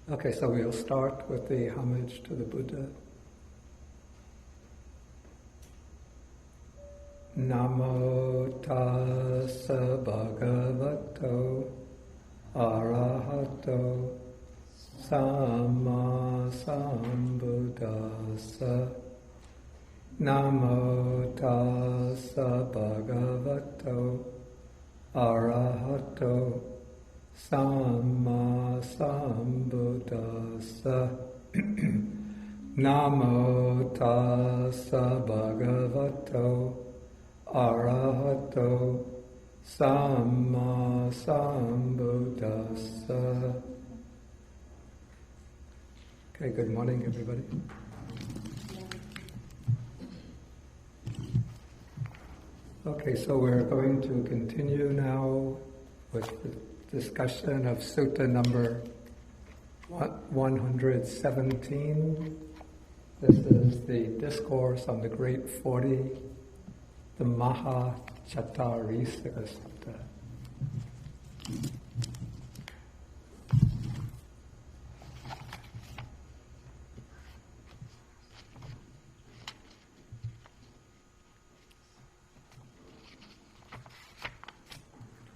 Okay, so we'll start with the homage to the Buddha. Namo tassa bhagavato arahato samma sambuddhassa. Namo tassa bhagavato arahato samma sambuddhassa. Namo tassa bhagavato arahato samma sambuddhassa. Okay, good morning, everybody. Okay, so we're going to continue now with the discussion of Sutta number 117. This is the Discourse on the Great 40, the Mahacattarisaka Sutta.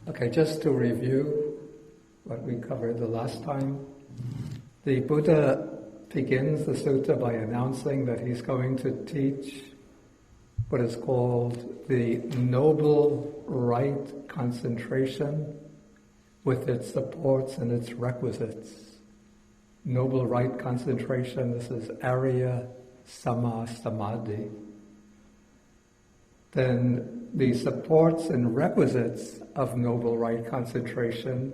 Okay, just to review what we covered the last time, the Buddha begins the sutta by announcing that he's going to teach what is called the Noble Right concentration with its supports and its requisites. Noble Right concentration, this is Arya Sama Samadhi. Then the supports and requisites of Noble Right concentration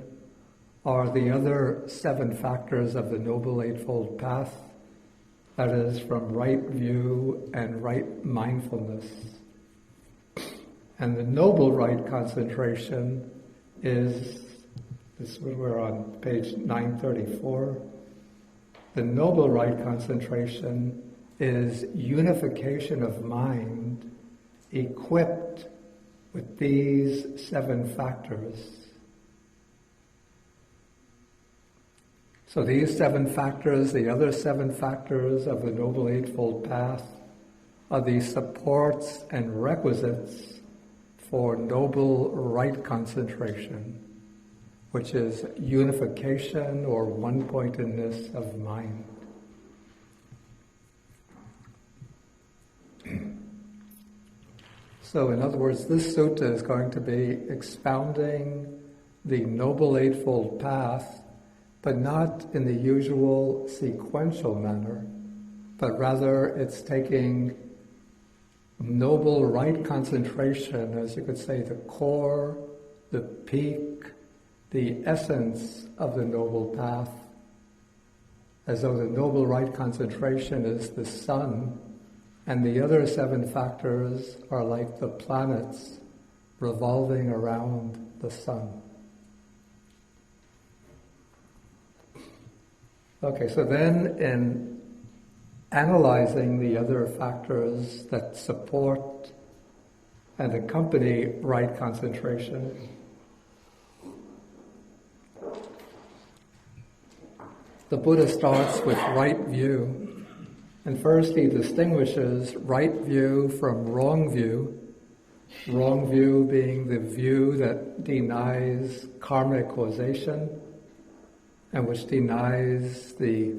are the other 7 factors of the Noble Eightfold Path, that is, from right view and right mindfulness. And the Noble Right concentration is, we're on page 934, the Noble Right concentration is unification of mind equipped with these 7 factors. So these 7 factors, the other 7 factors of the Noble Eightfold Path, are the supports and requisites for Noble Right concentration, which is unification or one-pointedness of mind. So in other words, this sutta is going to be expounding the Noble Eightfold Path, but not in the usual sequential manner, but rather it's taking Noble Right concentration, as you could say, the core, the peak, the essence of the Noble Path, as though the Noble Right concentration is the sun, and the other 7 factors are like the planets revolving around the sun. Okay, so then in analyzing the other factors that support and accompany right concentration, the Buddha starts with right view. And first he distinguishes right view from wrong view being the view that denies karmic causation and which denies the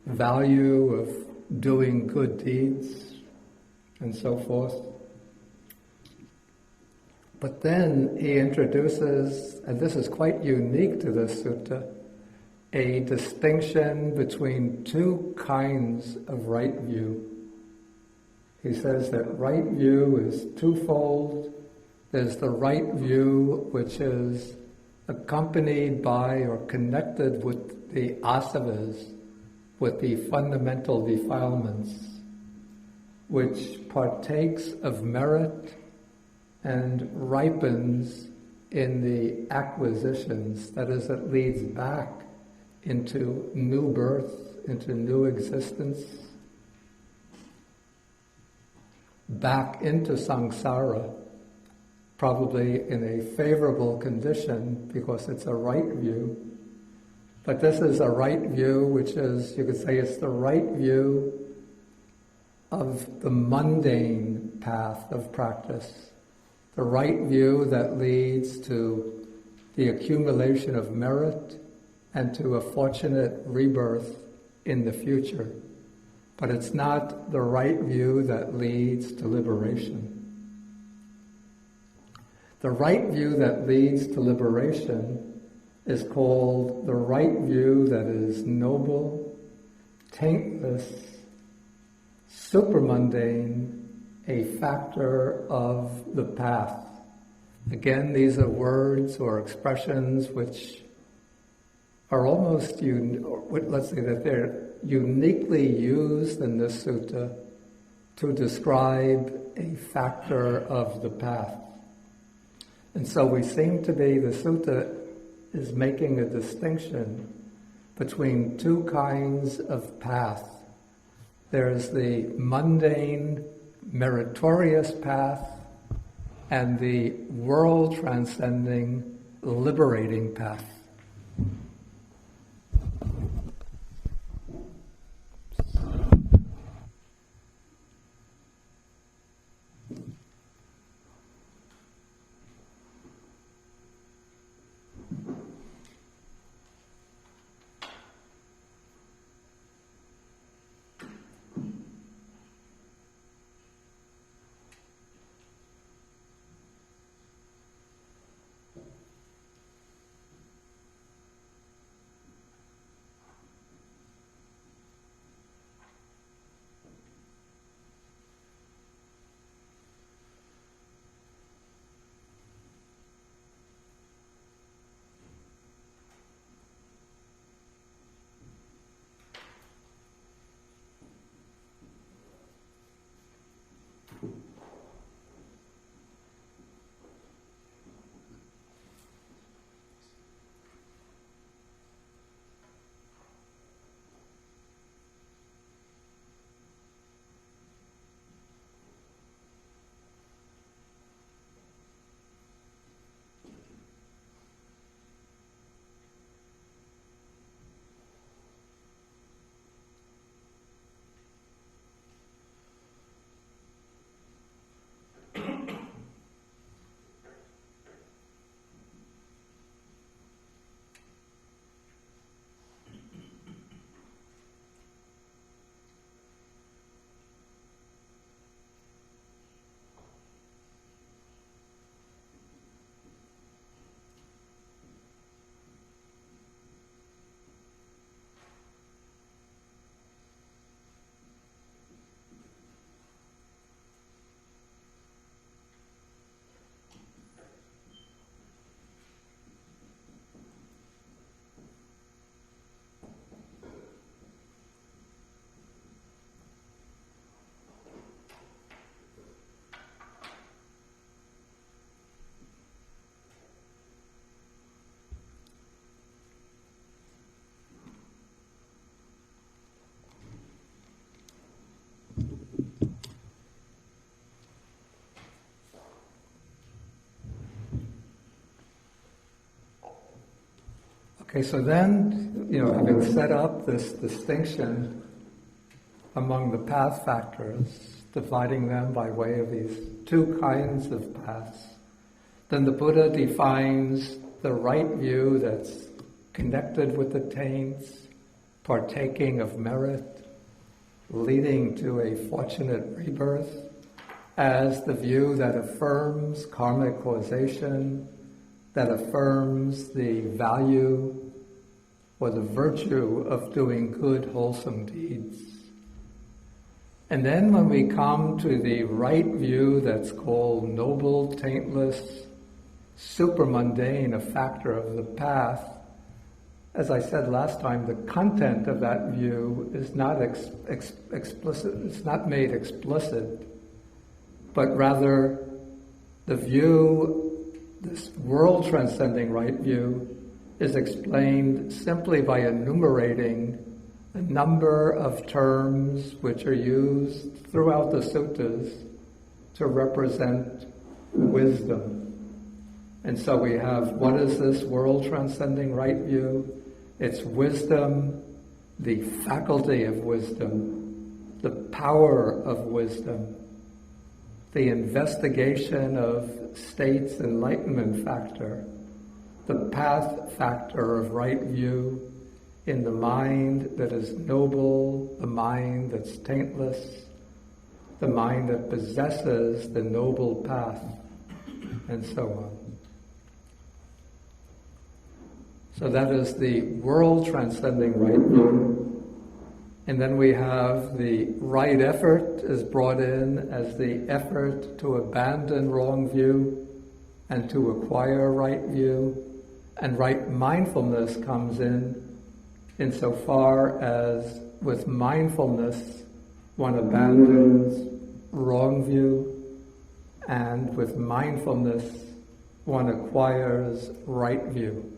value of doing good deeds and so forth. But then he introduces, and this is quite unique to this sutta, a distinction between 2 kinds of right view. He says that right view is twofold. There's the right view which is accompanied by or connected with the asavas, with the fundamental defilements, which partakes of merit and ripens in the acquisitions, that is, it leads back into new birth, into new existence, back into samsara, probably in a favorable condition because it's a right view, But this is a right view, which is, you could say, it's the right view of the mundane path of practice. The right view that leads to the accumulation of merit and to a fortunate rebirth in the future. But it's not the right view that leads to liberation. The right view that leads to liberation is called the right view that is noble, taintless, supramundane, a factor of the path. Again, these are words or expressions which are almost, let's say that they're uniquely used in this sutta to describe a factor of the path. And so we seem to be, the sutta is making a distinction between two kinds of path. There's the mundane, meritorious path and the world-transcending, liberating path. Okay, so then, having set up this distinction among the path factors, dividing them by way of these two kinds of paths, then the Buddha defines the right view that's connected with the taints, partaking of merit, leading to a fortunate rebirth, as the view that affirms karmic causation, that affirms the value or the virtue of doing good, wholesome deeds. And then when we come to the right view that's called noble, taintless, supramundane, a factor of the path, as I said last time, the content of that view is not explicit, it's not made explicit, but rather the view, this world-transcending right view, is explained simply by enumerating a number of terms which are used throughout the suttas to represent wisdom. And so we have, what is this world-transcending right view? It's wisdom, the faculty of wisdom, the power of wisdom, the investigation of states enlightenment factor, the path factor of right view in the mind that is noble, the mind that's taintless, the mind that possesses the noble path, and so on. So that is the world-transcending right view. And then we have the right effort is brought in as the effort to abandon wrong view and to acquire right view. And right mindfulness comes in insofar as with mindfulness one abandons wrong view, and with mindfulness one acquires right view.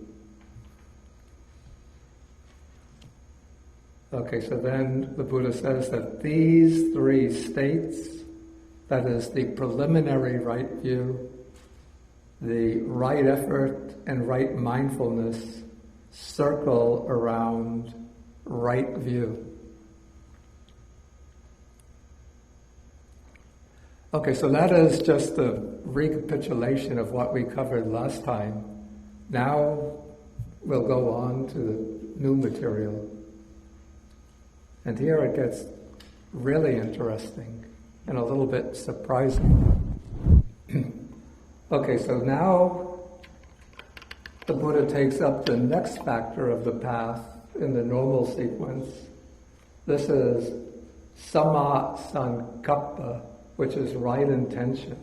Okay, so then the Buddha says that these three states, that is the preliminary right view, the right effort and right mindfulness, circle around right view. Okay, so that is just a recapitulation of what we covered last time. Now we'll go on to the new material. And here it gets really interesting and a little bit surprising. Okay, so now the Buddha takes up the next factor of the path in the normal sequence. This is Samma Sankappa, which is right intention.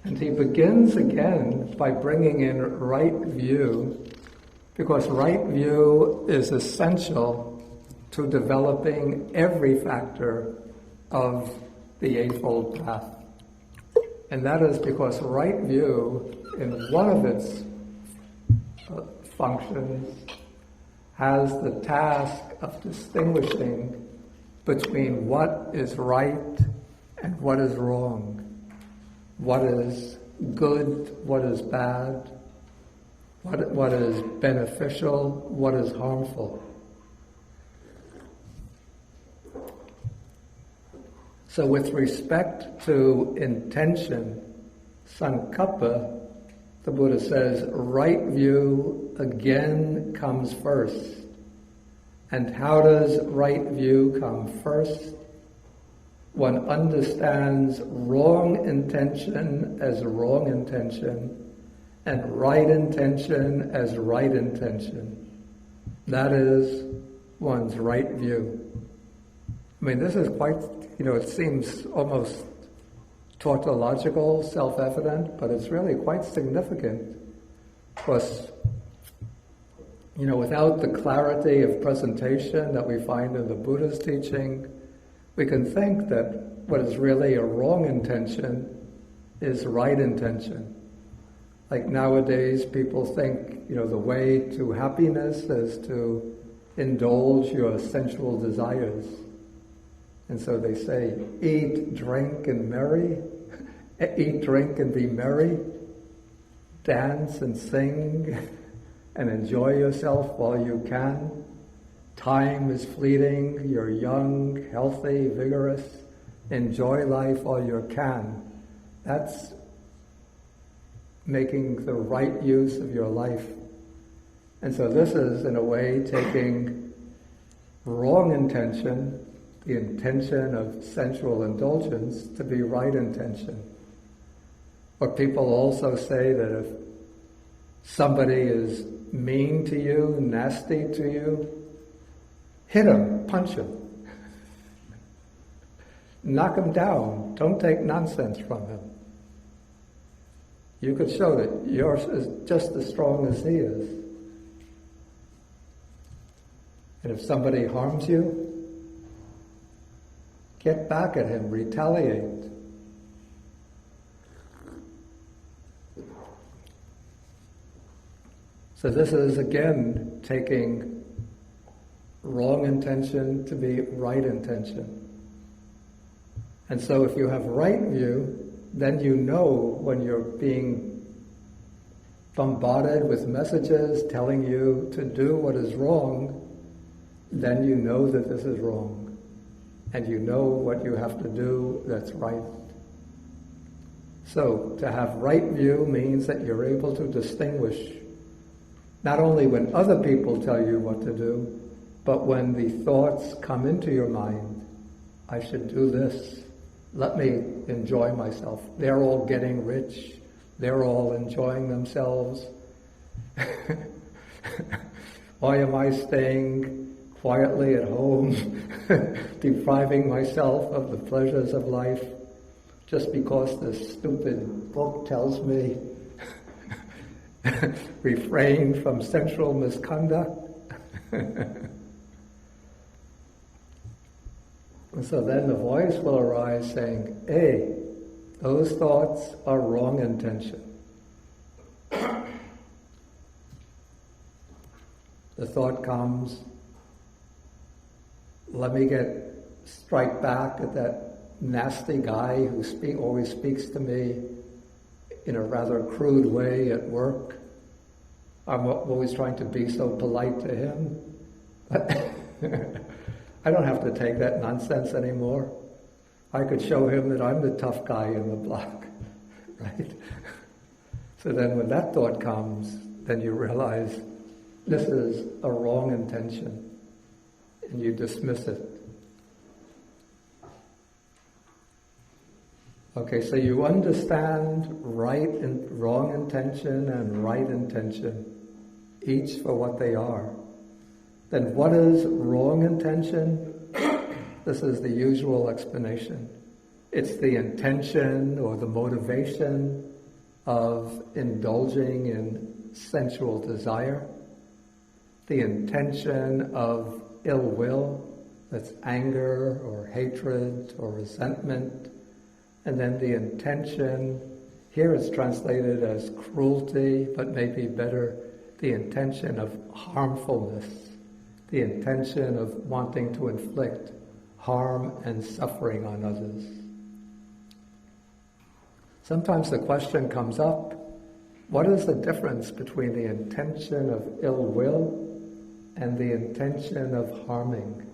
And he begins again by bringing in right view, because right view is essential to developing every factor of the Eightfold Path. And that is because right view, in one of its functions, has the task of distinguishing between what is right and what is wrong, what is good, what is bad, what is beneficial, what is harmful. So with respect to intention, sankappa, the Buddha says, right view again comes first. And how does right view come first? One understands wrong intention as wrong intention, and right intention as right intention. That is one's right view. I mean, this is quite, it seems almost tautological, self-evident, but it's really quite significant. Because, without the clarity of presentation that we find in the Buddha's teaching, we can think that what is really a wrong intention is right intention. Like nowadays, people think, the way to happiness is to indulge your sensual desires. And so they say, eat, drink, and merry. Eat, drink, and be merry. Dance and sing and enjoy yourself while you can. Time is fleeting. You're young, healthy, vigorous. Enjoy life while you can. That's making the right use of your life. And so this is, in a way, taking wrong intention, the intention of sensual indulgence, to be right intention. Or people also say that if somebody is mean to you, nasty to you, hit him, punch him. Knock him down. Don't take nonsense from him. You could show that yours is just as strong as he is. And if somebody harms you, get back at him, retaliate. So this is again taking wrong intention to be right intention. And so if you have right view, then you know when you're being bombarded with messages telling you to do what is wrong, then you know that this is wrong. And you know what you have to do that's right. So, to have right view means that you're able to distinguish not only when other people tell you what to do, but when the thoughts come into your mind, I should do this, let me enjoy myself. They're all getting rich, they're all enjoying themselves. Why am I staying quietly at home, depriving myself of the pleasures of life, just because this stupid book tells me refrain from sensual misconduct? And so then the voice will arise saying, hey, those thoughts are wrong intention. The thought comes, let me strike back at that nasty guy who always speaks to me in a rather crude way at work. I'm always trying to be so polite to him. I don't have to take that nonsense anymore. I could show him that I'm the tough guy in the block, right? So then when that thought comes, then you realize this is a wrong intention, and you dismiss it. Okay, so you understand right and wrong intention and right intention, each for what they are. Then what is wrong intention? This is the usual explanation. It's the intention or the motivation of indulging in sensual desire, the intention of ill will, that's anger or hatred or resentment, and then the intention, here it's translated as cruelty, but maybe better, the intention of harmfulness, the intention of wanting to inflict harm and suffering on others. Sometimes the question comes up, what is the difference between the intention of ill will and the intention of harming?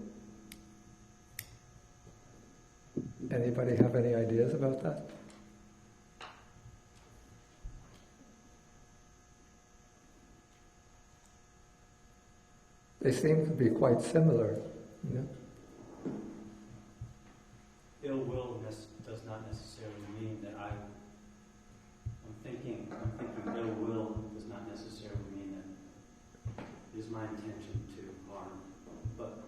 Anybody have any ideas about that? They seem to be quite similar, you know? Ill will does not necessarily mean that I'm thinking ill will does not necessarily mean that it is my intention to harm, but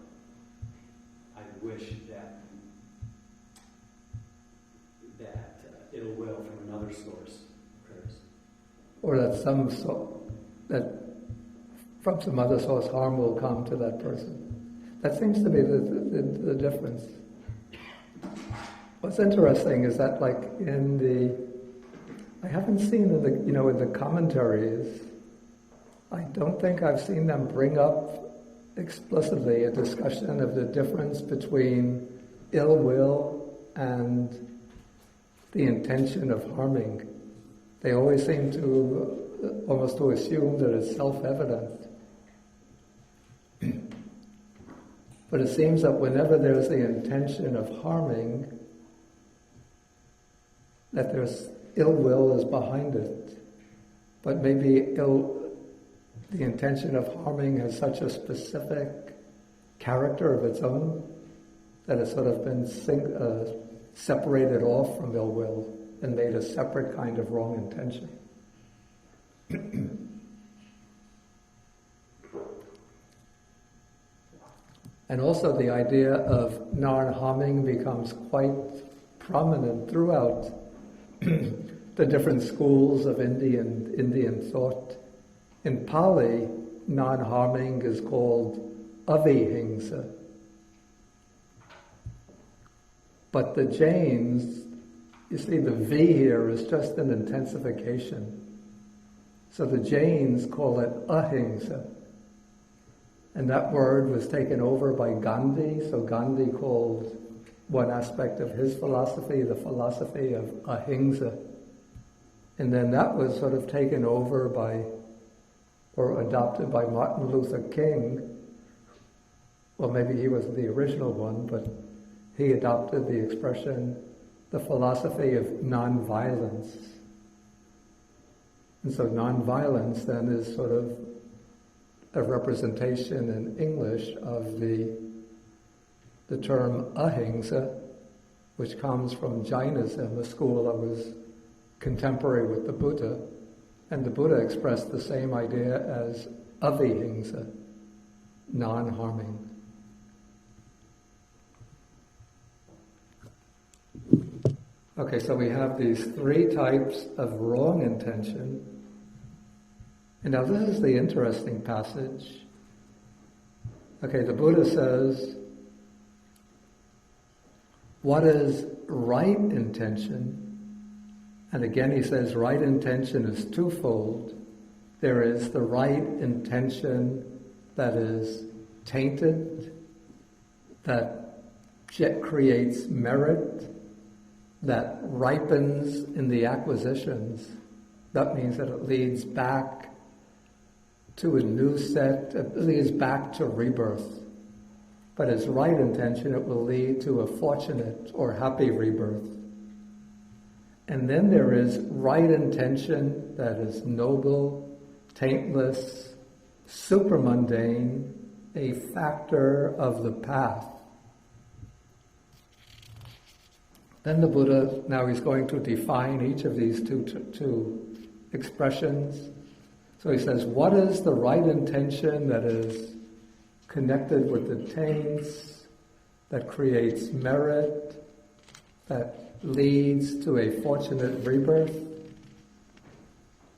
I wish that ill will from another source occurs. Or that from some other source harm will come to that person. That seems to be the difference. What's interesting is that, like I haven't seen in the commentaries, I don't think I've seen them bring up explicitly a discussion of the difference between ill will and the intention of harming. They always seem to almost to assume that it's self-evident. But it seems that whenever there's the intention of harming, that there's ill will is behind it. But maybe the intention of harming has such a specific character of its own that it's sort of been separated off from ill will and made a separate kind of wrong intention. And also the idea of non-harming becomes quite prominent throughout the different schools of Indian thought. In Pali, non-harming is called avihingsa. But the Jains, you see the V here is just an intensification. So the Jains call it ahimsa. And that word was taken over by Gandhi, so Gandhi called one aspect of his philosophy the philosophy of ahimsa. And then that was sort of taken over by, or adopted by Martin Luther King. Well, maybe he wasn't the original one, but he adopted the expression, the philosophy of nonviolence. And so nonviolence then is sort of a representation in English of the term ahimsa, which comes from Jainism, a school that was contemporary with the Buddha. And the Buddha expressed the same idea as avihimsa, non-harming. Okay, so we have these three types of wrong intention. And now this is the interesting passage. Okay, the Buddha says, what is right intention? And again he says right intention is twofold. There is the right intention that is tainted, that creates merit, that ripens in the acquisitions. That means that it leads back to a new set, it leads back to rebirth. But as right intention, it will lead to a fortunate or happy rebirth. And then there is right intention that is noble, taintless, supramundane, a factor of the path. Then the Buddha, now he's going to define each of these two expressions. So he says, what is the right intention that is connected with the taints, that creates merit, that leads to a fortunate rebirth?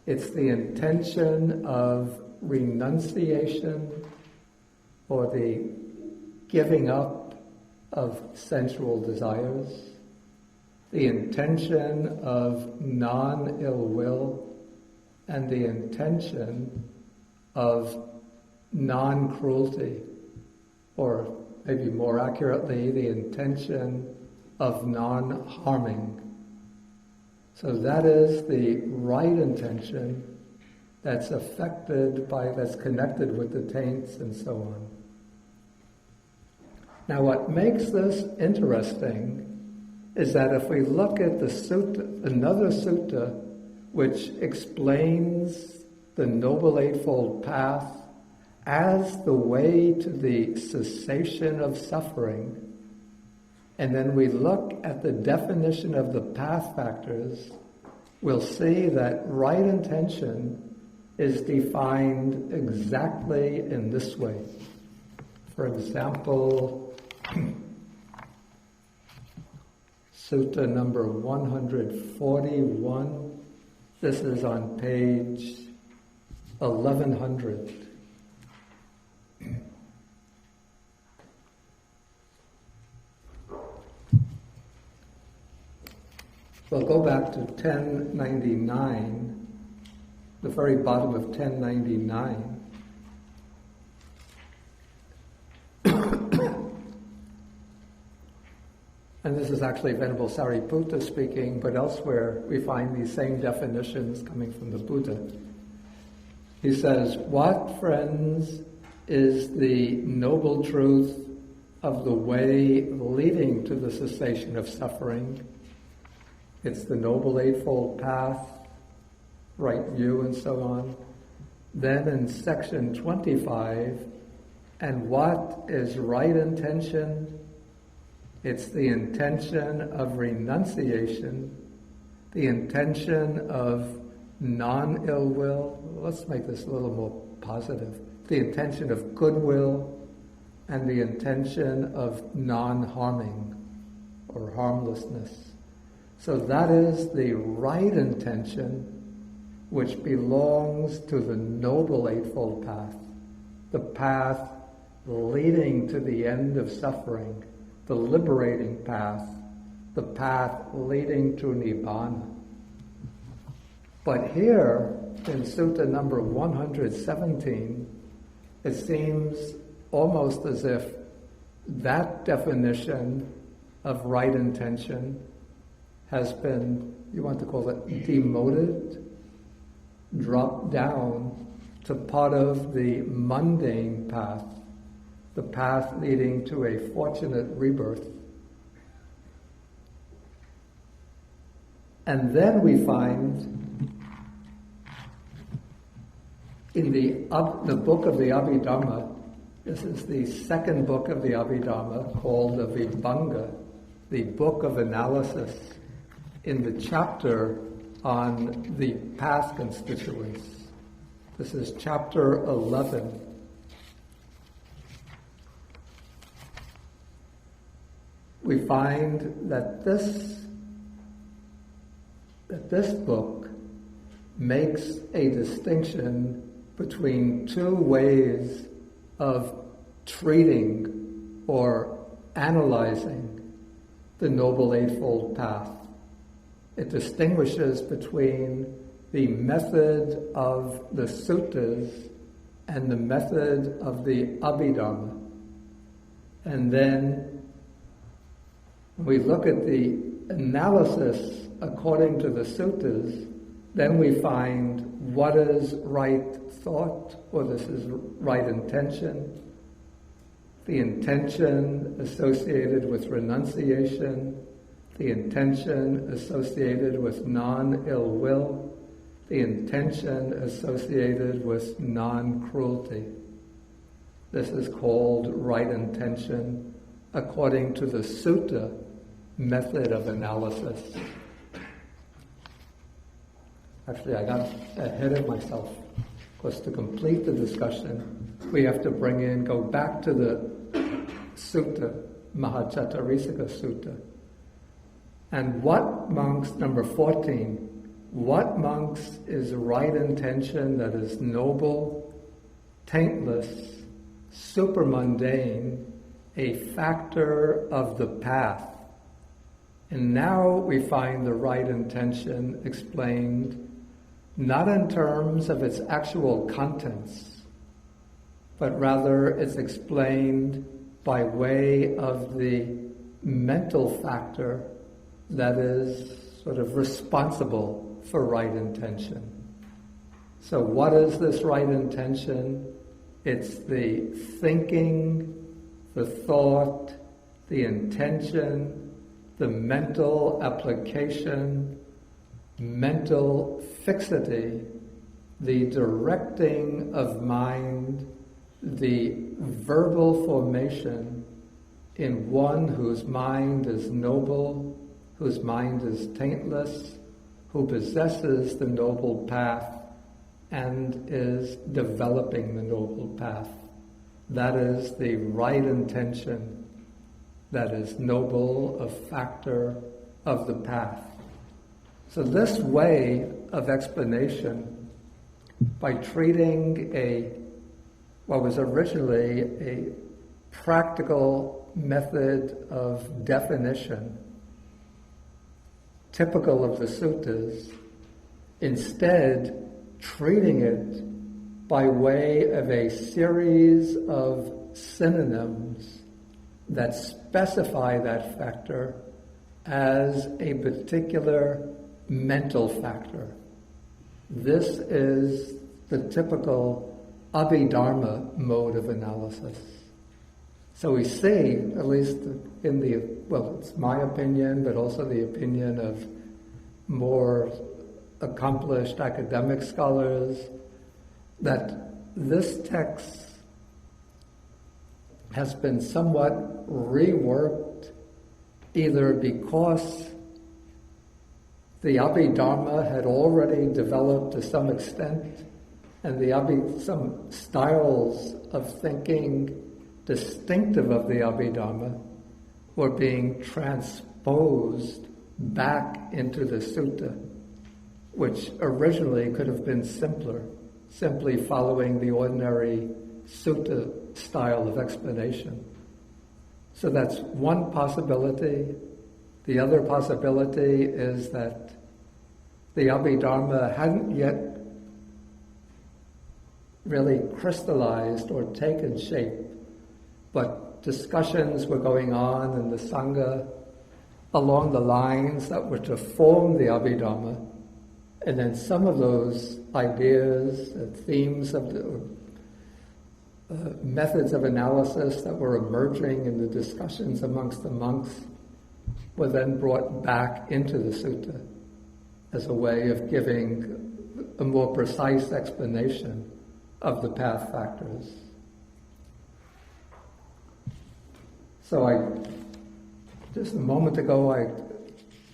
It's the intention of renunciation, or the giving up of sensual desires, the intention of non-ill will, and the intention of non-cruelty, or maybe more accurately, the intention of non-harming. So that is the right intention that's that's connected with the taints and so on. Now what makes this interesting is that if we look at the sutta, another sutta, which explains the Noble Eightfold Path as the way to the cessation of suffering, and then we look at the definition of the path factors, we'll see that right intention is defined exactly in this way. For example, Sutta number 141. This is on page 1100. We'll go back to 1099, the very bottom of 1099. And this is actually Venerable Sariputta speaking, but elsewhere we find these same definitions coming from the Buddha. He says, what, friends, is the noble truth of the way leading to the cessation of suffering? It's the Noble Eightfold Path, right view, and so on. Then in section 25, and what is right intention? It's the intention of renunciation, the intention of non-ill will. Let's make this a little more positive. The intention of goodwill and the intention of non-harming or harmlessness. So that is the right intention which belongs to the Noble Eightfold Path, the path leading to the end of suffering, the liberating path, the path leading to Nibbana. But here, in Sutta number 117, it seems almost as if that definition of right intention has been you want to call it demoted, dropped down to part of the mundane path, the path leading to a fortunate rebirth. And then we find in the book of the Abhidharma, this is the second book of the Abhidharma called the Vibhanga, the book of analysis, in the chapter on the path constituents. This is chapter 11. We find that this book makes a distinction between two ways of treating or analyzing the Noble Eightfold Path. It distinguishes between the method of the suttas and the method of the Abhidharma. And then we look at the analysis according to the suttas, then we find what is right thought, or this is right intention, the intention associated with renunciation, the intention associated with non-ill will, the intention associated with non-cruelty. This is called right intention according to the sutta method of analysis. Actually, I got ahead of myself, because to complete the discussion, we have to go back to the sutta, Mahacattarisaka Sutta. And what monks, number 14, what monks is right intention that is noble, taintless, supermundane, a factor of the path? And now we find the right intention explained not in terms of its actual contents, but rather it's explained by way of the mental factor that is sort of responsible for right intention. So what is this right intention? It's the thinking, the thought, the intention, the mental application, mental fixity, the directing of mind, the verbal formation in one whose mind is noble, whose mind is taintless, who possesses the noble path and is developing the noble path. That is the right intention that is noble, a factor of the path. So this way of explanation, by treating what was originally a practical method of definition, typical of the suttas, instead treating it by way of a series of synonyms that specify that factor as a particular mental factor. This is the typical Abhidharma mode of analysis. So we see, at least in it's my opinion, but also the opinion of more accomplished academic scholars, that this text has been somewhat reworked, either because the Abhidharma had already developed to some extent, and some styles of thinking distinctive of the Abhidharma were being transposed back into the sutta, which originally could have been simpler, simply following the ordinary sutta style of explanation. So that's one possibility. The other possibility is that the Abhidharma hadn't yet really crystallized or taken shape, but discussions were going on in the Sangha, along the lines that were to form the Abhidhamma, and then some of those ideas and themes of the methods of analysis that were emerging in the discussions amongst the monks were then brought back into the sutta as a way of giving a more precise explanation of the path factors. So just a moment ago, I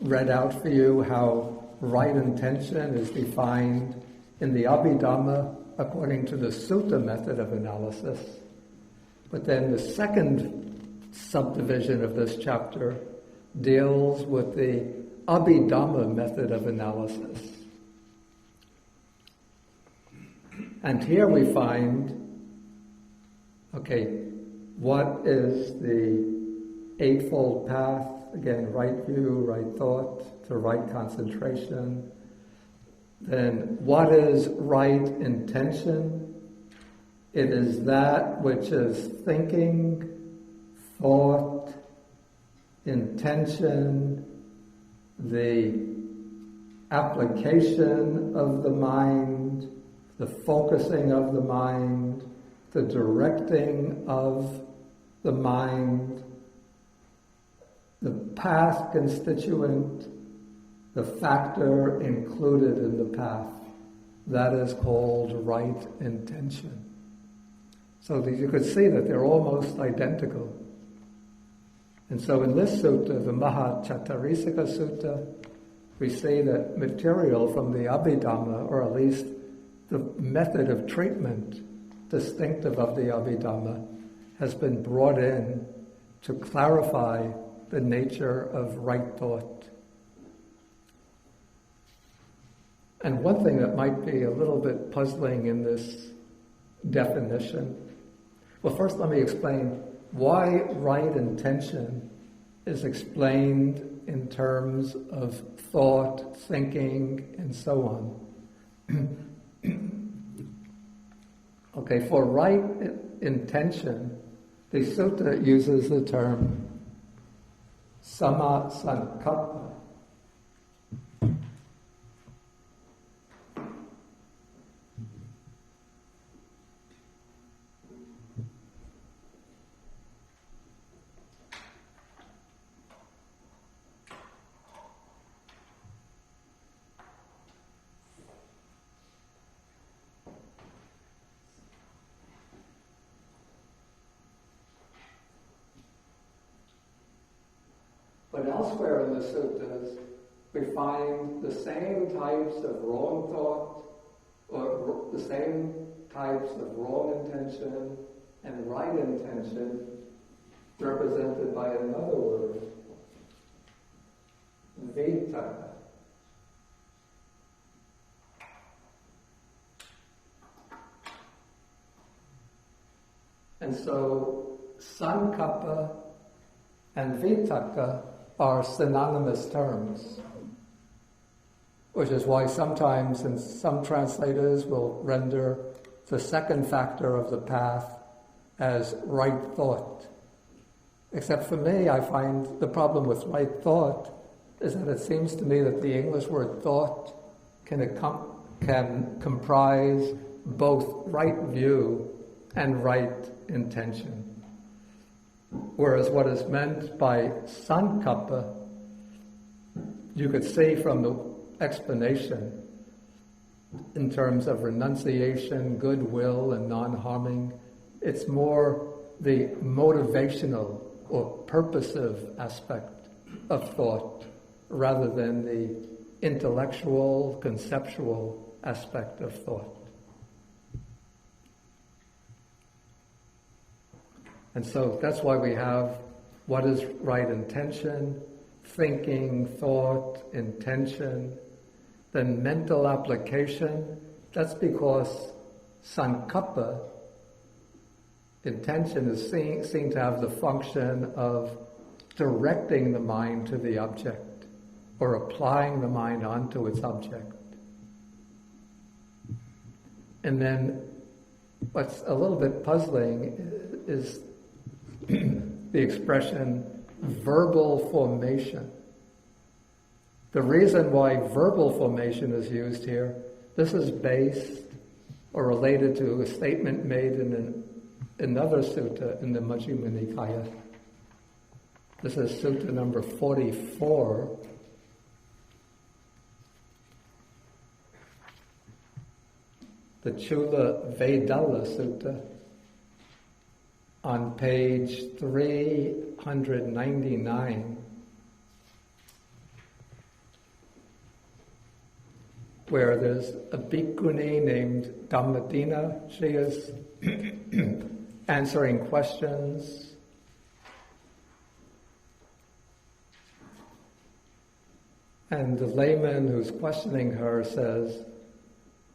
read out for you how right intention is defined in the Abhidhamma according to the Sutta method of analysis. But then the second subdivision of this chapter deals with the Abhidhamma method of analysis. And here we find, what is the Eightfold Path? Again, right view, right thought, to right concentration. Then what is right intention? It is that which is thinking, thought, intention, the application of the mind, the focusing of the mind, the directing of the mind, the path constituent, the factor included in the path. That is called right intention. So that you could see that they're almost identical. And so in this sutta, the Mahacattarisaka Sutta, we see that material from the Abhidhamma, or at least the method of treatment distinctive of the Abhidhamma, has been brought in to clarify the nature of right thought. And one thing that might be a little bit puzzling in this definition, well, first let me explain why right intention is explained in terms of thought, thinking, and so on. For right intention, the sutta uses the term sama sankappa. But elsewhere in the suttas, we find the same types of wrong thought, or the same types of wrong intention and right intention represented by another word, vittaka. And so, sankappa and vittaka are synonymous terms, which is why sometimes, and some translators will render the second factor of the path as right thought. Except for me, I find the problem with right thought is that it seems to me that the English word thought can comprise both right view and right intention. Whereas what is meant by sankappa, you could see from the explanation in terms of renunciation, goodwill, and non-harming, it's more the motivational or purposive aspect of thought rather than the intellectual, conceptual aspect of thought. And so that's why we have what is right intention, thinking, thought, intention, then mental application. That's because sankappa, intention, is seen to have the function of directing the mind to the object or applying the mind onto its object. And then what's a little bit puzzling is the expression verbal formation. The reason why verbal formation is used here, this is based or related to a statement made in another sutta in the Majjhima Nikāya. This is sutta number 44. The Chula Vedala Sutta on page 399, where there's a bhikkhuni named Dhammadina. She is answering questions. And the layman who's questioning her says,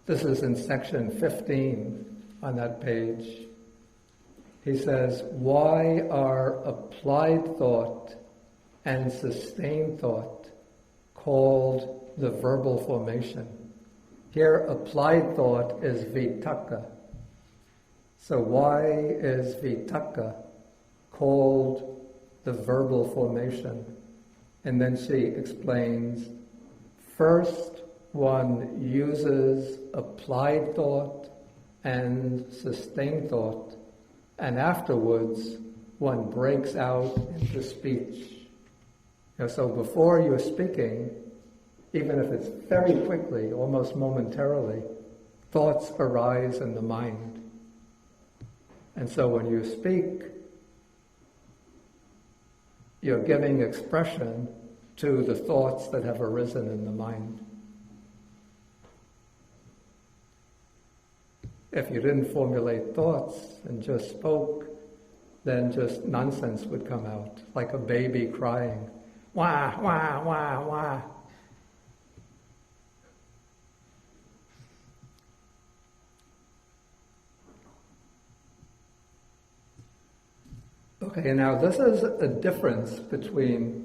this is in section 15 on that page. He says, why are applied thought and sustained thought called the verbal formation? Here, applied thought is vitakka. So why is vitakka called the verbal formation? And then she explains, first one uses applied thought and sustained thought, and afterwards one breaks out into speech. So before you're speaking, even if it's very quickly, almost momentarily, thoughts arise in the mind. And so when you speak, you're giving expression to the thoughts that have arisen in the mind. If you didn't formulate thoughts and just spoke, then just nonsense would come out, like a baby crying, wah, wah, wah, wah. Okay, now this is a difference between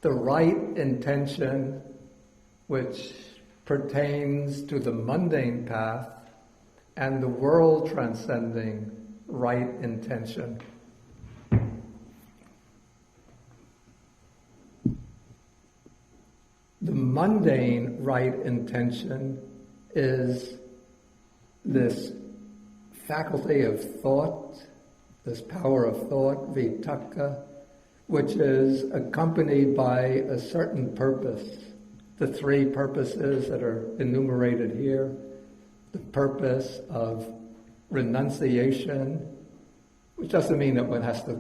the right intention, which pertains to the mundane path, and the world-transcending right intention. The mundane right intention is this faculty of thought, this power of thought, vitakka, which is accompanied by a certain purpose. The three purposes that are enumerated here: the purpose of renunciation, which doesn't mean that one has to,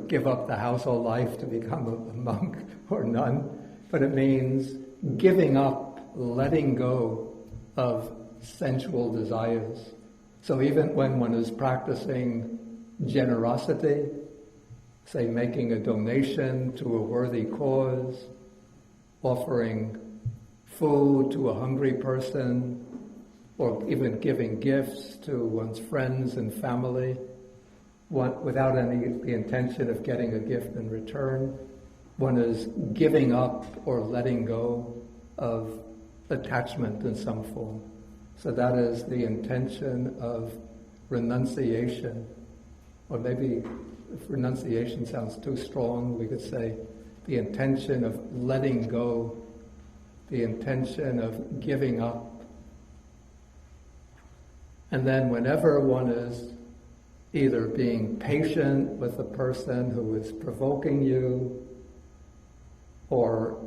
give up the household life to become a monk or nun, but it means giving up, letting go of sensual desires. So even when one is practicing generosity, say making a donation to a worthy cause, offering food to a hungry person, or even giving gifts to one's friends and family, without the intention of getting a gift in return, one is giving up or letting go of attachment in some form. So that is the intention of renunciation. Or maybe if renunciation sounds too strong, we could say the intention of letting go, the intention of giving up. And then whenever one is either being patient with the person who is provoking you, or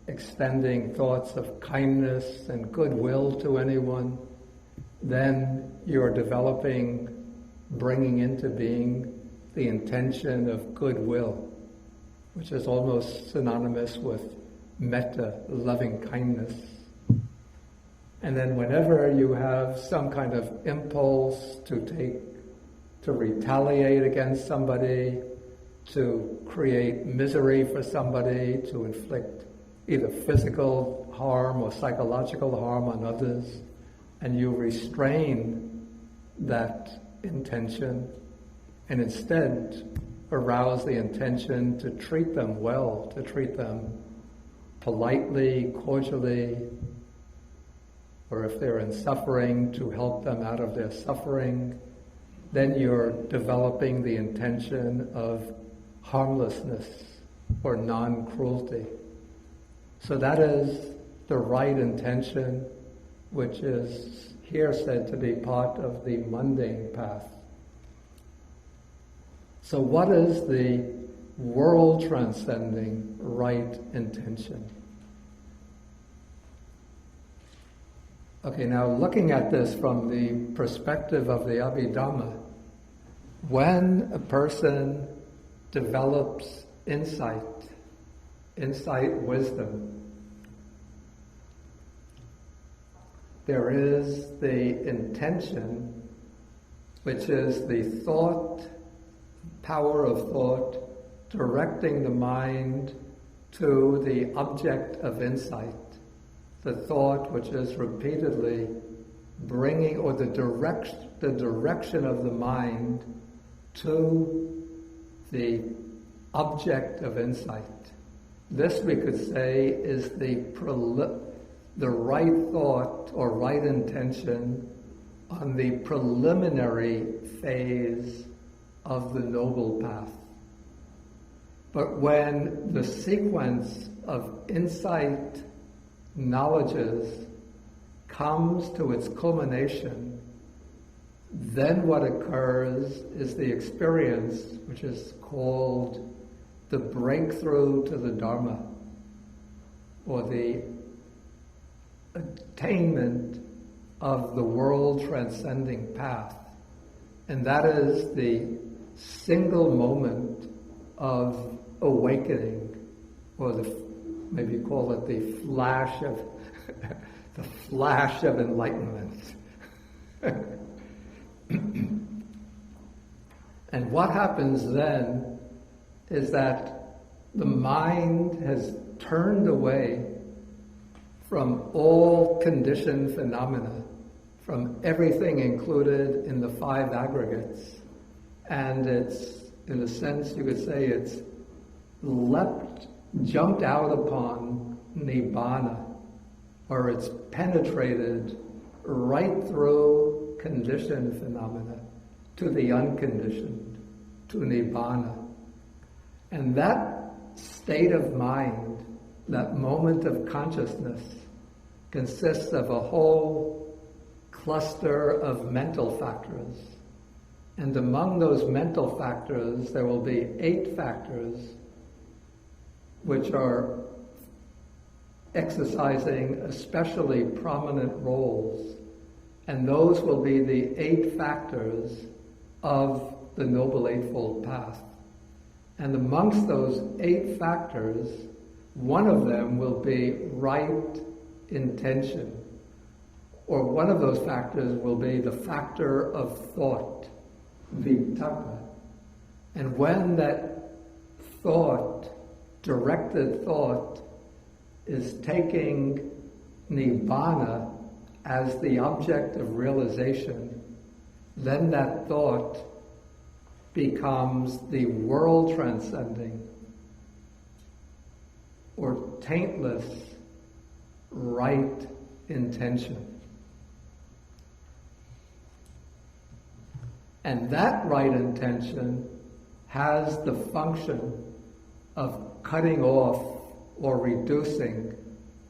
extending thoughts of kindness and goodwill to anyone, then you're developing, bringing into being the intention of goodwill, which is almost synonymous with metta, loving kindness. And then whenever you have some kind of impulse to retaliate against somebody, to create misery for somebody, to inflict either physical harm or psychological harm on others, and you restrain that intention and instead arouse the intention to treat them well, to treat them politely, cordially, or if they're in suffering, to help them out of their suffering, then you're developing the intention of harmlessness or non-cruelty. So that is the right intention, which is here said to be part of the mundane path. So what is the world-transcending right intention? Okay, now looking at this from the perspective of the Abhidhamma, when a person develops insight, wisdom, there is the intention, which is the thought, power of thought, directing the mind to the object of insight. The thought which is repeatedly bringing, or the direction of the mind to the object of insight. This, we could say, is the right thought or right intention on the preliminary phase of the Noble Path. But when the sequence of insight knowledges comes to its culmination, then what occurs is the experience which is called the breakthrough to the Dharma, or the attainment of the world-transcending path. And that is the single moment of awakening, or maybe call it the flash of enlightenment. And what happens then is that the mind has turned away from all conditioned phenomena, from everything included in the five aggregates, and it's, in a sense, you could say it's jumped out upon Nibbana, or it's penetrated right through conditioned phenomena to the unconditioned, to Nibbana. And that state of mind, that moment of consciousness, consists of a whole cluster of mental factors. And among those mental factors, there will be 8 factors which are exercising especially prominent roles. And those will be the 8 factors of the Noble Eightfold Path. And amongst those 8 factors, one of them will be right intention. Or one of those factors will be the factor of thought, vitakka. And when that thought, directed thought, is taking Nibbana as the object of realization, then that thought becomes the world-transcending or taintless right intention. And that right intention has the function of cutting off or reducing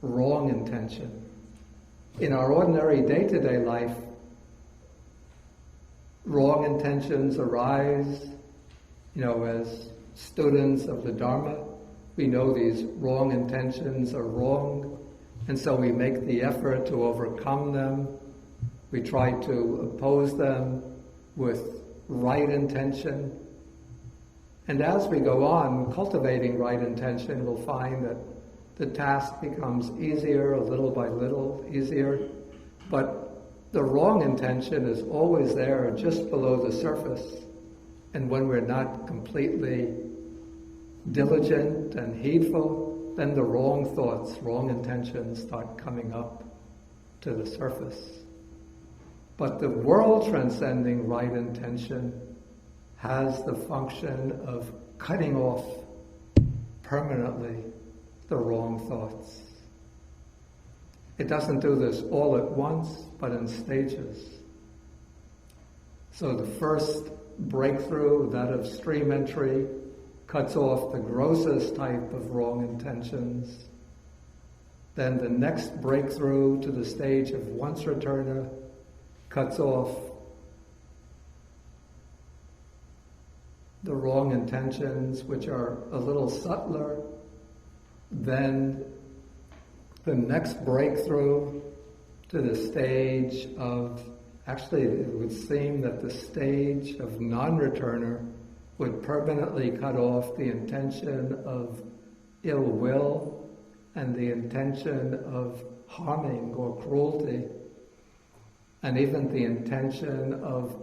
wrong intention. In our ordinary day-to-day life, wrong intentions arise, as students of the Dharma. We know these wrong intentions are wrong, and so we make the effort to overcome them. We try to oppose them with right intention. And as we go on cultivating right intention, we'll find that the task becomes easier, a little by little, easier. But the wrong intention is always there, just below the surface. And when we're not completely diligent and heedful, then the wrong thoughts, wrong intentions start coming up to the surface. But the world-transcending right intention has the function of cutting off permanently the wrong thoughts. It doesn't do this all at once, but in stages. So the first breakthrough, that of stream entry, cuts off the grossest type of wrong intentions. Then the next breakthrough to the stage of once returner cuts off the wrong intentions, which are a little subtler. Then the next breakthrough to the stage of, actually it would seem that the stage of non-returner would permanently cut off the intention of ill will and the intention of harming or cruelty, and even the intention of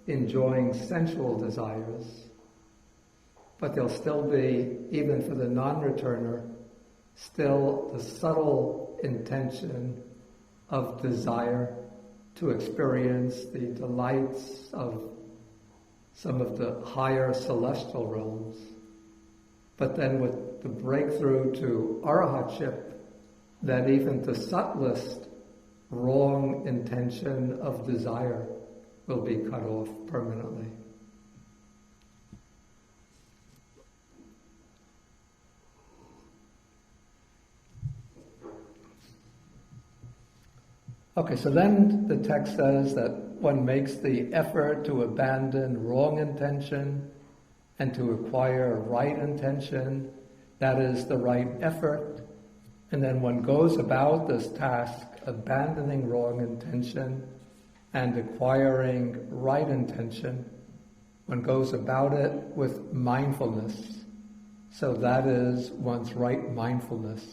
enjoying sensual desires. But there'll still be, even for the non-returner, still the subtle intention of desire to experience the delights of some of the higher celestial realms. But then with the breakthrough to arahatship, then even the subtlest wrong intention of desire will be cut off permanently. Okay, so then the text says that one makes the effort to abandon wrong intention and to acquire right intention. That is the right effort. And then one goes about this task, abandoning wrong intention and acquiring right intention. One goes about it with mindfulness. So that is one's right mindfulness.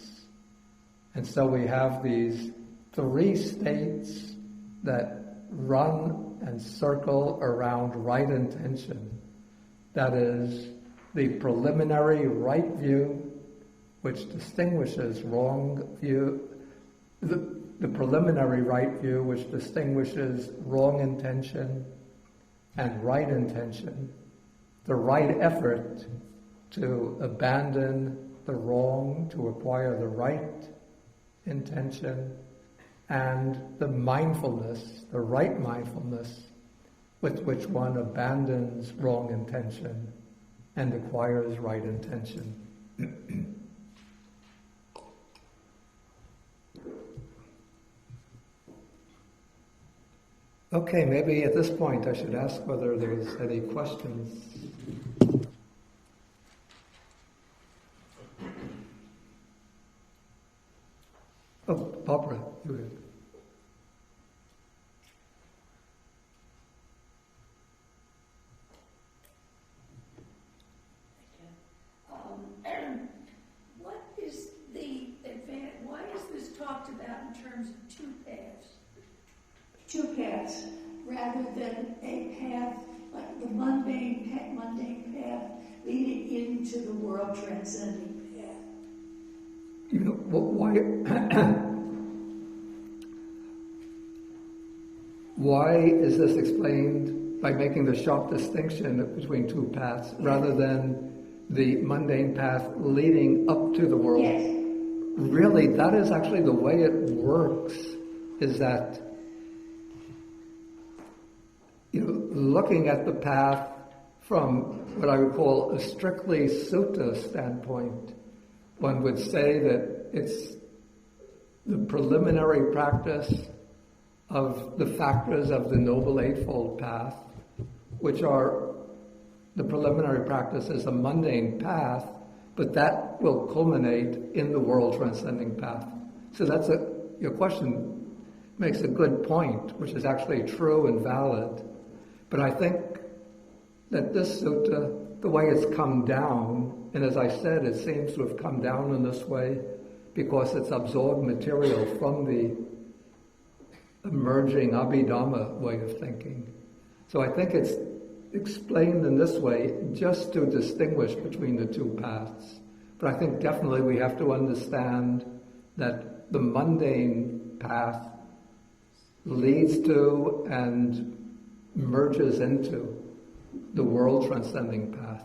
And so we have these three states that run and circle around right intention. That is the preliminary right view, which distinguishes wrong view, the preliminary right view, which distinguishes wrong intention and right intention, the right effort to abandon the wrong, to acquire the right intention, and the mindfulness, the right mindfulness, with which one abandons wrong intention and acquires right intention. Okay, maybe at this point I should ask whether there's any questions. Oh, Barbara, you had. What is the advantage? Why is this talked about in terms of two paths? Two paths, rather than a path like the mundane path leading into the world transcending path. You know, why is this explained by making the sharp distinction between two paths rather than the mundane path leading up to the world? Yes. Really, that is actually the way it works, is that, you know, looking at the path from what I would call a strictly sutta standpoint, one would say that it's the preliminary practice of the factors of the Noble Eightfold Path, which are the preliminary practice is a mundane path, but that will culminate in the world transcending path. So your question makes a good point, which is actually true and valid. But I think that this sutta, the way it's come down, and as I said, it seems to have come down in this way because it's absorbed material from the emerging Abhidhamma way of thinking. So I think it's explained in this way just to distinguish between the two paths. But I think definitely we have to understand that the mundane path leads to and merges into the world transcending path.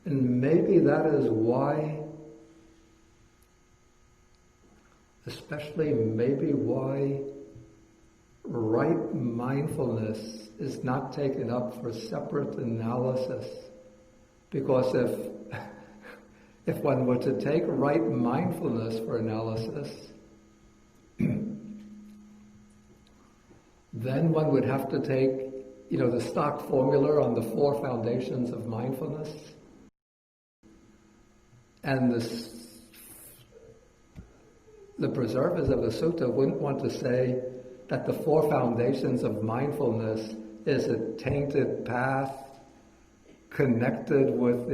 And maybe that is why, especially maybe why right mindfulness is not taken up for separate analysis. Because if if one were to take right mindfulness for analysis, then one would have to take, the stock formula on the 4 foundations of mindfulness, and the preservers of the sutta wouldn't want to say that the 4 foundations of mindfulness is a tainted path connected with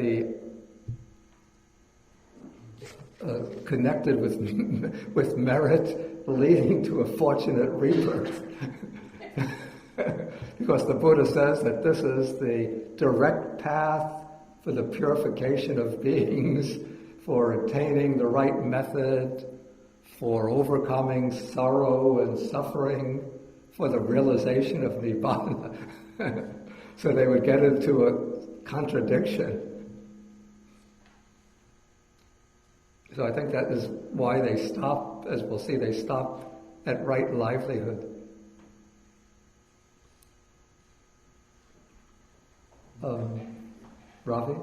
with merit leading to a fortunate rebirth. Because the Buddha says that this is the direct path for the purification of beings, for attaining the right method, for overcoming sorrow and suffering, for the realization of Nibbana. So they would get into a contradiction. So I think that is why they stop, as we'll see, they stop at right livelihood. Ravi?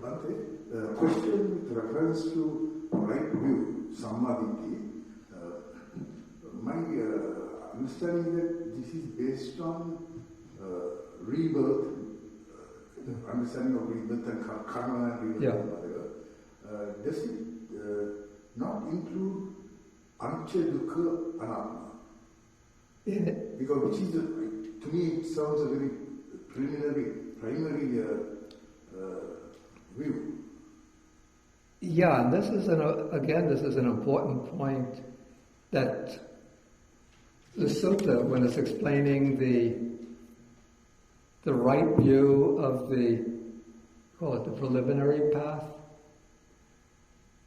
Bhante, question with reference to right view, Sammaditi. My understanding that this is based on rebirth, understanding of rebirth and karma and rebirth. Yeah. Does it not include anicca, dukkha, anatma? Because which is, to me, it sounds a very primary view. Yeah, and this is an important point, that the sutta, when it's explaining the right view of the preliminary path,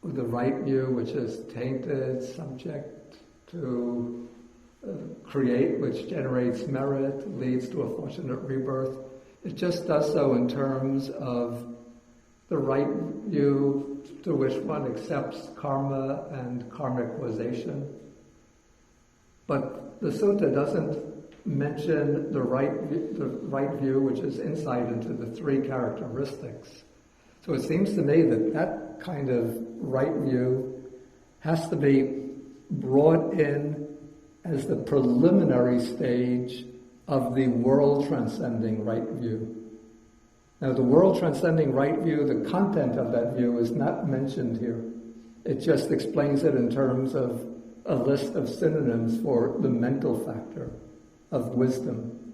or the right view which is tainted, subject to create, which generates merit, leads to a fortunate rebirth, it just does so in terms of the right view to which one accepts karma and karmic causation. But the sutta doesn't mention the right view, which is insight into the 3 characteristics. So it seems to me that kind of right view has to be brought in as the preliminary stage of the world-transcending right view. Now, the world-transcending right view, the content of that view is not mentioned here. It just explains it in terms of a list of synonyms for the mental factor of wisdom.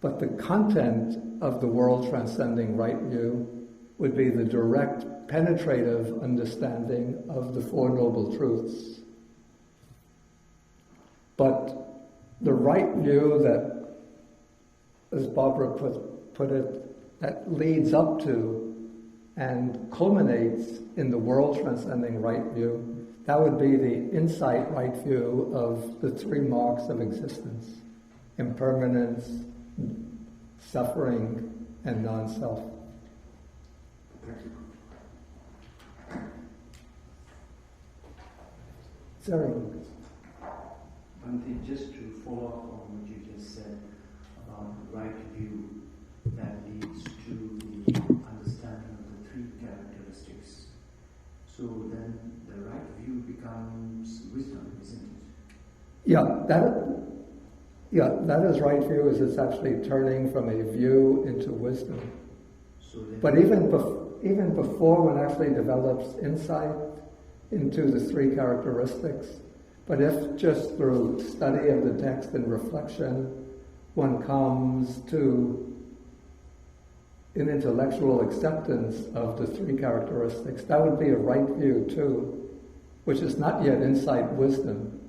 But the content of the world-transcending right view would be the direct, penetrative understanding of the 4 Noble Truths. But the right view that, as Barbara put it, that leads up to and culminates in the world-transcending right view, that would be the insight right view of the 3 marks of existence: impermanence, suffering, and non-self. Sorry. Bhante, just to follow up on what you just said about the right view that leads to the understanding of the 3 characteristics. So then the right view becomes wisdom, isn't it? Yeah, that is right view, is it's actually turning from a view into wisdom. So but even before one actually develops insight into the 3 characteristics, but if just through study of the text and reflection one comes to an intellectual acceptance of the 3 characteristics, that would be a right view too, which is not yet insight wisdom,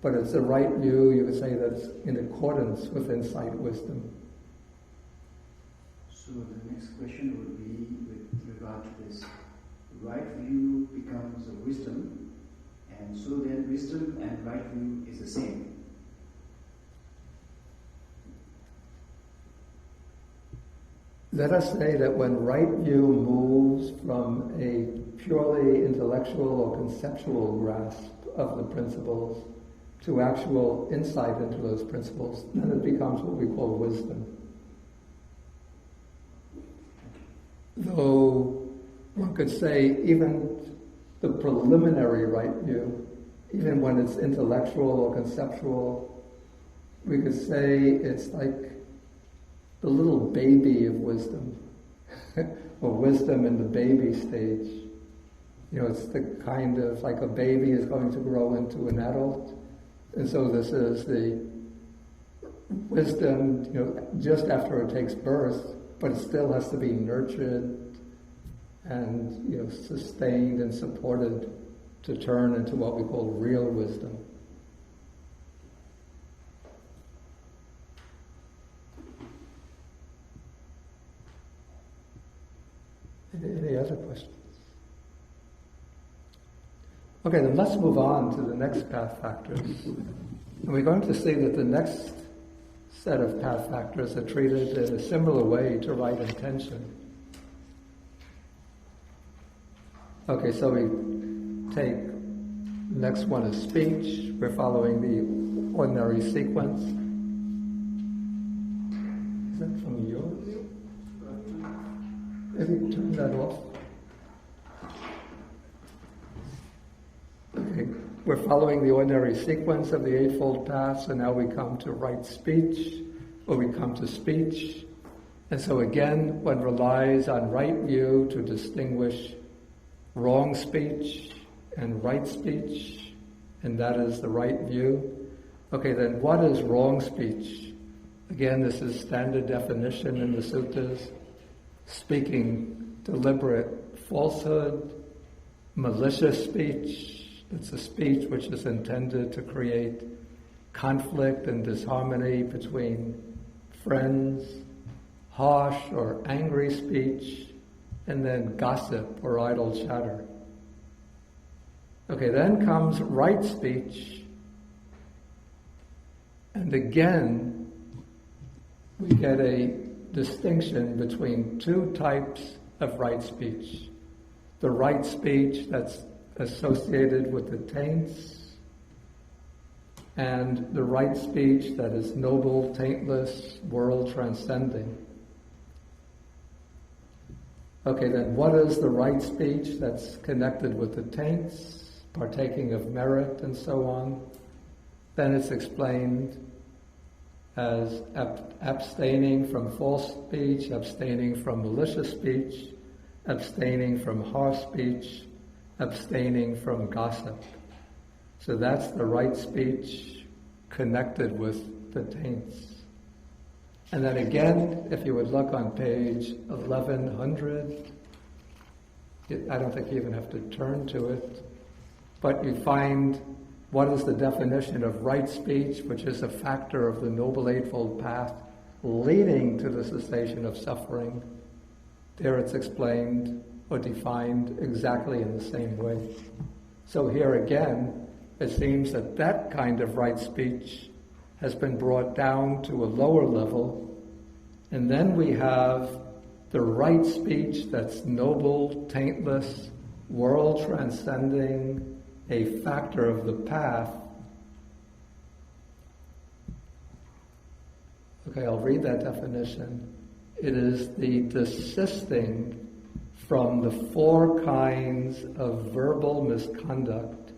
but it's a right view, you could say, that's in accordance with insight wisdom. So the next question would be with regard to this. Right view becomes a wisdom, and so then wisdom and right view is the same. Let us say that when right view moves from a purely intellectual or conceptual grasp of the principles to actual insight into those principles, then it becomes what we call wisdom. So one could say even the preliminary right view, even when it's intellectual or conceptual, we could say it's like the little baby of wisdom, or wisdom in the baby stage. It's the kind of, like a baby is going to grow into an adult, and so this is the wisdom, just after it takes birth, but it still has to be nurtured and, sustained and supported to turn into what we call real wisdom. Any other questions? Okay, then let's move on to the next path factors. And we're going to see that the next set of path factors are treated in a similar way to right intention. Okay, so we take, next one is speech. We're following the ordinary sequence. Is that from yours? Maybe turn that off. Okay, we're following the ordinary sequence of the Eightfold Path, so now we come to right speech, or we come to speech. And so again, one relies on right view to distinguish wrong speech and right speech, and that is the right view. Okay, then what is wrong speech? Again, this is standard definition in the suttas. Speaking deliberate falsehood, malicious speech. It's a speech which is intended to create conflict and disharmony between friends, harsh or angry speech, and then gossip or idle chatter. Okay, then comes right speech, and again we get a distinction between two types of right speech. The right speech that's associated with the taints, and the right speech that is noble, taintless, world transcending. Okay, then what is the right speech that's connected with the taints, partaking of merit and so on? Then it's explained as abstaining from false speech, abstaining from malicious speech, abstaining from harsh speech, abstaining from gossip. So that's the right speech connected with the taints. And then again, if you would look on page 1100, I don't think you even have to turn to it, but you find what is the definition of right speech, which is a factor of the Noble Eightfold Path leading to the cessation of suffering. There it's explained or defined exactly in the same way. So here again, it seems that that kind of right speech has been brought down to a lower level, and then we have the right speech that's noble, taintless, world transcending, a factor of the path. Okay, I'll read that definition. It is the desisting from the four kinds of verbal misconduct,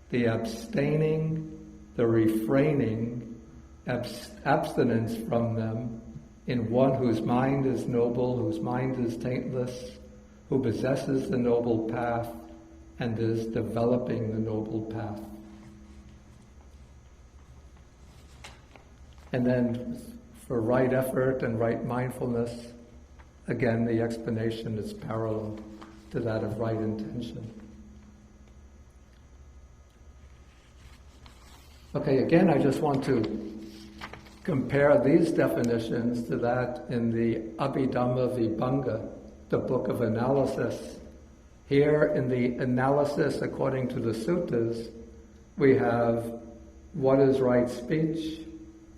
the abstaining, the refraining, abstinence from them, in one whose mind is noble, whose mind is taintless, who possesses the noble path and is developing the noble path. And then for right effort and right mindfulness, again the explanation is parallel to that of right intention. Okay, again I just want to compare these definitions to that in the Abhidhamma Vibhanga, the book of analysis. Here in the analysis according to the suttas, we have what is right speech,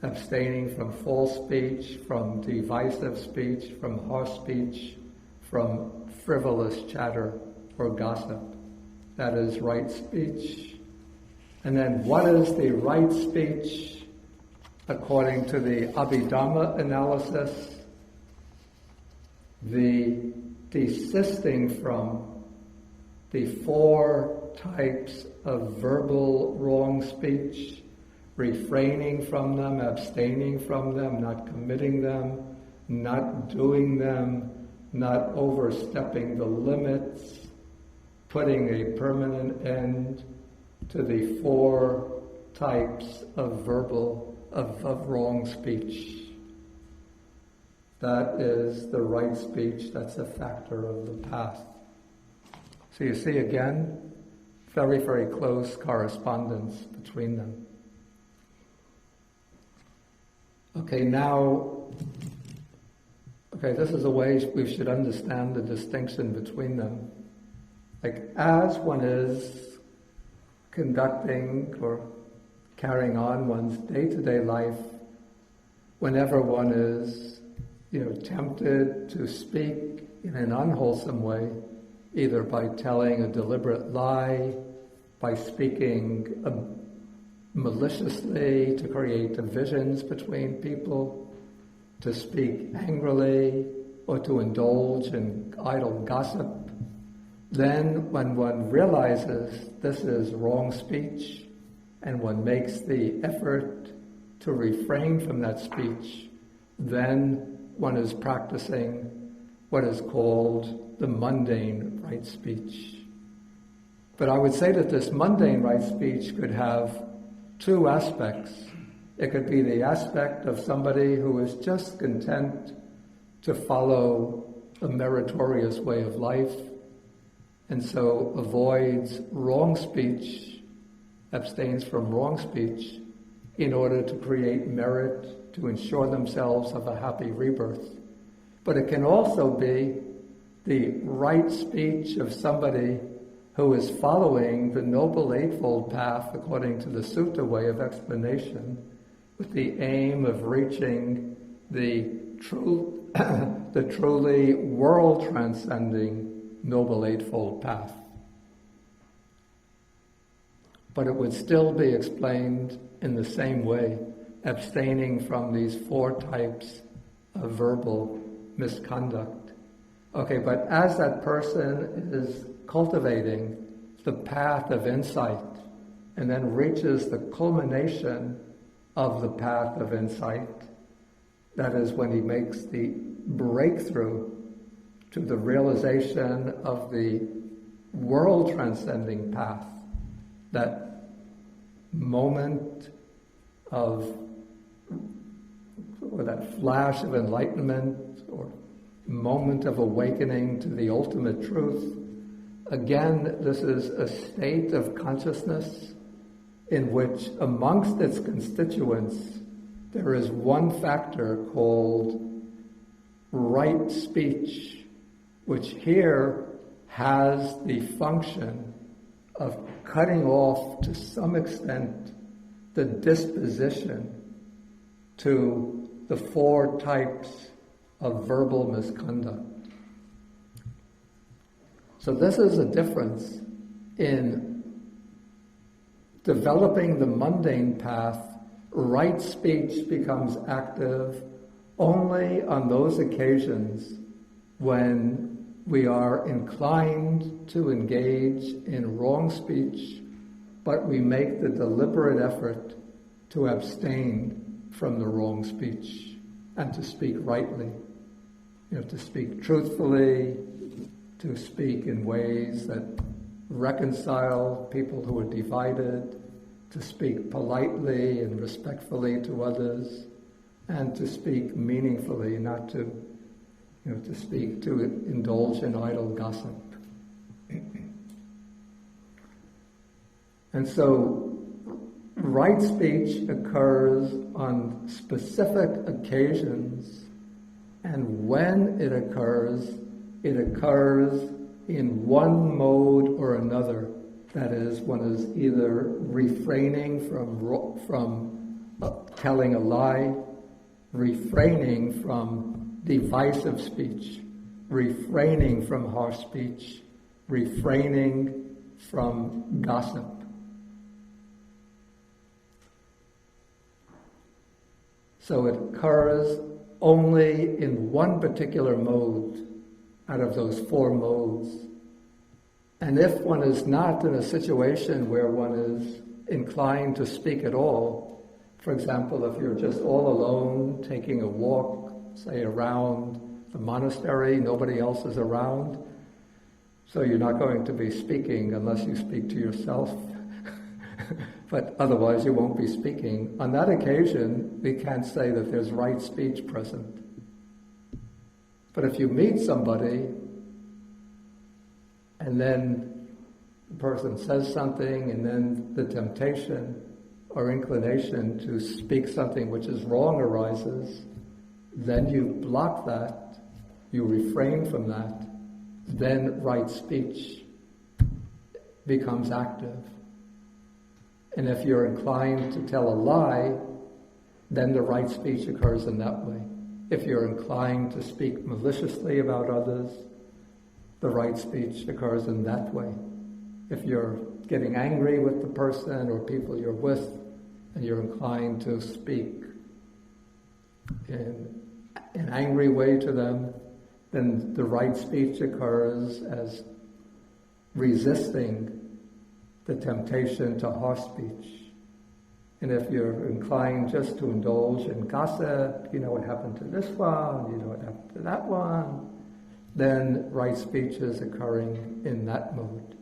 abstaining from false speech, from divisive speech, from harsh speech, from frivolous chatter or gossip. That is right speech. And then what is the right speech according to the Abhidhamma analysis? The desisting from the 4 types of verbal wrong speech, refraining from them, abstaining from them, not committing them, not doing them, not overstepping the limits, putting a permanent end to the 4 types of wrong speech. That is the right speech, that's a factor of the path. So you see again, very, very close correspondence between them. This is a way we should understand the distinction between them. Like, as one is conducting or carrying on one's day-to-day life, whenever one is, tempted to speak in an unwholesome way, either by telling a deliberate lie, by speaking maliciously to create divisions between people, to speak angrily, or to indulge in idle gossip, then when one realizes this is wrong speech, and one makes the effort to refrain from that speech, then one is practicing what is called the mundane right speech. But I would say that this mundane right speech could have 2 aspects. It could be the aspect of somebody who is just content to follow a meritorious way of life, and so avoids wrong speech, abstains from wrong speech, in order to create merit, to ensure themselves of a happy rebirth. But it can also be the right speech of somebody who is following the Noble Eightfold Path according to the Sutta way of explanation, with the aim of reaching the truly world-transcending Noble Eightfold Path. But it would still be explained in the same way, abstaining from these 4 types of verbal misconduct. But as that person is cultivating the path of insight and then reaches the culmination of the path of insight, that is when he makes the breakthrough to the realization of the world-transcending path, that moment of, or that flash of enlightenment, or moment of awakening to the ultimate truth. Again, this is a state of consciousness in which, amongst its constituents, there is one factor called right speech, which here has the function of cutting off, to some extent, the disposition to the 4 types of verbal misconduct. So this is a difference in developing the mundane path. Right speech becomes active only on those occasions when we are inclined to engage in wrong speech, but we make the deliberate effort to abstain from the wrong speech and to speak rightly, to speak truthfully, to speak in ways that reconcile people who are divided, to speak politely and respectfully to others, and to speak meaningfully, not to indulge in idle gossip. And so, right speech occurs on specific occasions, and when it occurs in one mode or another. That is, one is either refraining from telling a lie, refraining from divisive speech, refraining from harsh speech, refraining from gossip. So it occurs only in one particular mode, out of those four modes. And if one is not in a situation where one is inclined to speak at all, for example, if you're just all alone taking a walk, say around the monastery, nobody else is around, so you're not going to be speaking unless you speak to yourself, but otherwise you won't be speaking. On that occasion, we can't say that there's right speech present. But if you meet somebody and then the person says something and then the temptation or inclination to speak something which is wrong arises, then you block that, you refrain from that, then right speech becomes active. And if you're inclined to tell a lie, then the right speech occurs in that way. If you're inclined to speak maliciously about others, the right speech occurs in that way. If you're getting angry with the person or people you're with, and you're inclined to speak in an angry way to them, then the right speech occurs as resisting the temptation to harsh speech. And if you're inclined just to indulge in gossip, you know what happened to this one, you know what happened to that one, then right speech is occurring in that mode.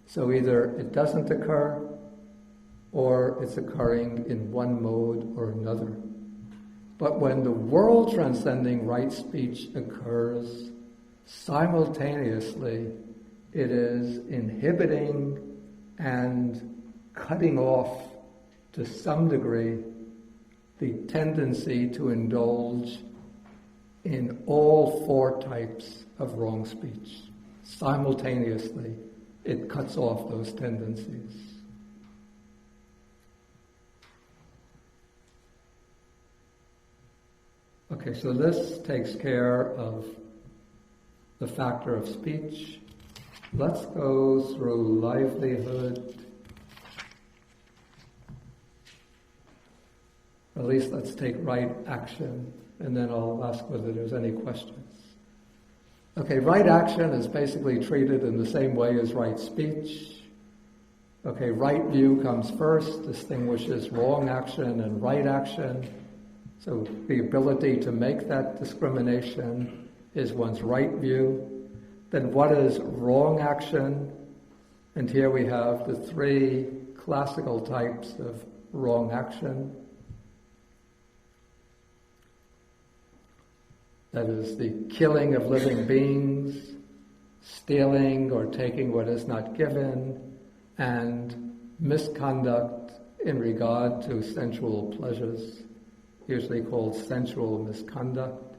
So either it doesn't occur, or it's occurring in one mode or another. But when the world-transcending right speech occurs, simultaneously it is inhibiting and cutting off to some degree the tendency to indulge in all four types of wrong speech. Simultaneously, it cuts off those tendencies. Okay, so this takes care of the factor of speech. Let's go through livelihood. At least let's take right action, and then I'll ask whether there's any questions. Okay, right action is basically treated in the same way as right speech. Okay, right view comes first, distinguishes wrong action and right action. So the ability to make that discrimination is one's right view. Then what is wrong action? And here we have the three classical types of wrong action. That is the killing of living beings, stealing or taking what is not given, and misconduct in regard to sensual pleasures, usually called sensual misconduct.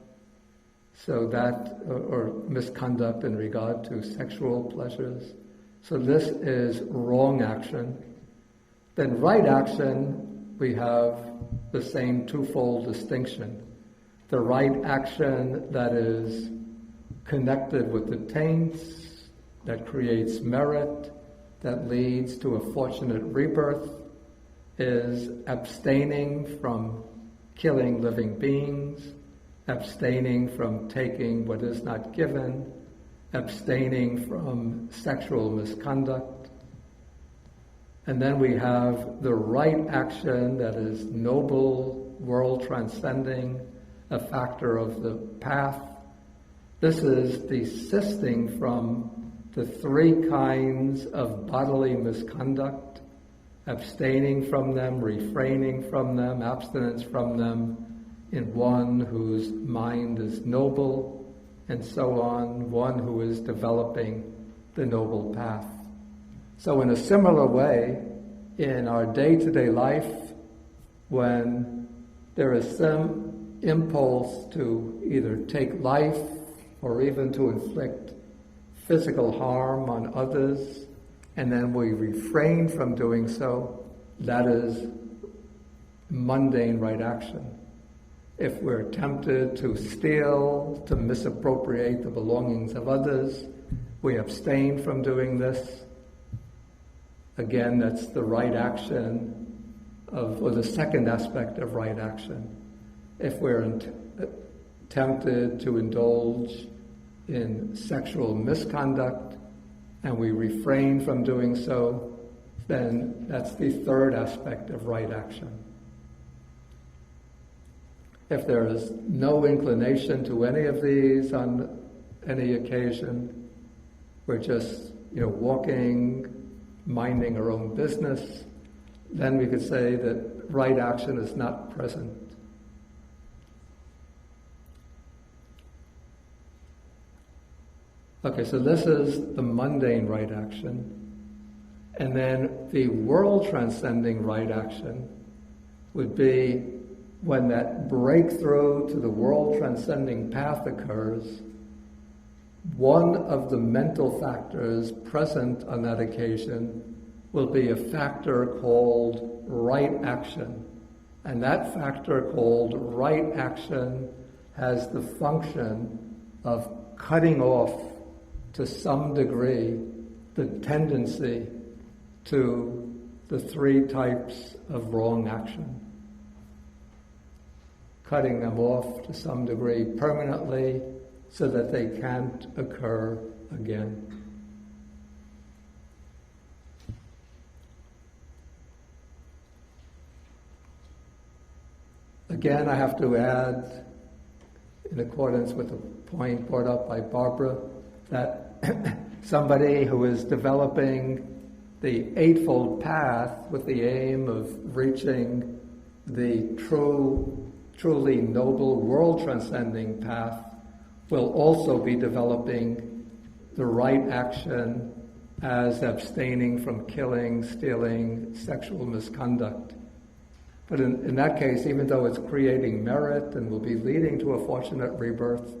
So that, or misconduct in regard to sexual pleasures. So this is wrong action. Then right action, we have the same twofold distinction. The right action that is connected with the taints, that creates merit, that leads to a fortunate rebirth, is abstaining from killing living beings, abstaining from taking what is not given, abstaining from sexual misconduct. And then we have the right action that is noble, world-transcending, a factor of the path. This is desisting from the three kinds of bodily misconduct, abstaining from them, refraining from them, abstinence from them, in one whose mind is noble, and so on, one who is developing the noble path. So in a similar way, in our day-to-day life, when there is some impulse to either take life or even to inflict physical harm on others, and then we refrain from doing so, that is mundane right action. If we're tempted to steal, to misappropriate the belongings of others, we abstain from doing this. Again, that's the right action or the second aspect of right action. If we're tempted to indulge in sexual misconduct and we refrain from doing so, then that's the third aspect of right action. If there is no inclination to any of these on any occasion, we're just, walking, minding our own business, then we could say that right action is not present. Okay, so this is the mundane right action. And then the world-transcending right action would be when that breakthrough to the world-transcending path occurs, one of the mental factors present on that occasion will be a factor called right action. And that factor called right action has the function of cutting off to some degree the tendency to the three types of wrong action. Cutting them off to some degree permanently so that they can't occur again. Again, I have to add, in accordance with the point brought up by Barbara, that somebody who is developing the Eightfold Path with the aim of reaching the truly noble world-transcending path will also be developing the right action as abstaining from killing, stealing, sexual misconduct. But in that case, even though it's creating merit and will be leading to a fortunate rebirth,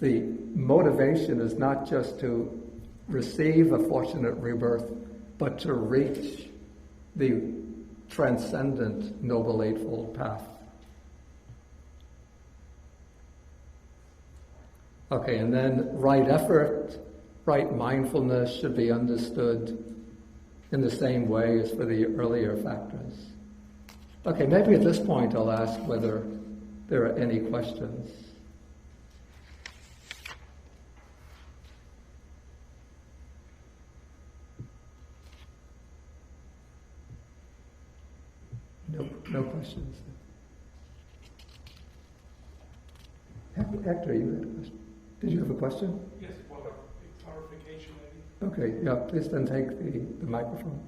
the motivation is not just to receive a fortunate rebirth, but to reach the transcendent Noble Eightfold Path. Okay, and then right effort, right mindfulness should be understood in the same way as for the earlier factors. Okay, maybe at this point I'll ask whether there are any questions. No questions. Hector, you had a question. Did you have a question? Yes, well, a clarification maybe. Okay, yeah, please then take the microphone.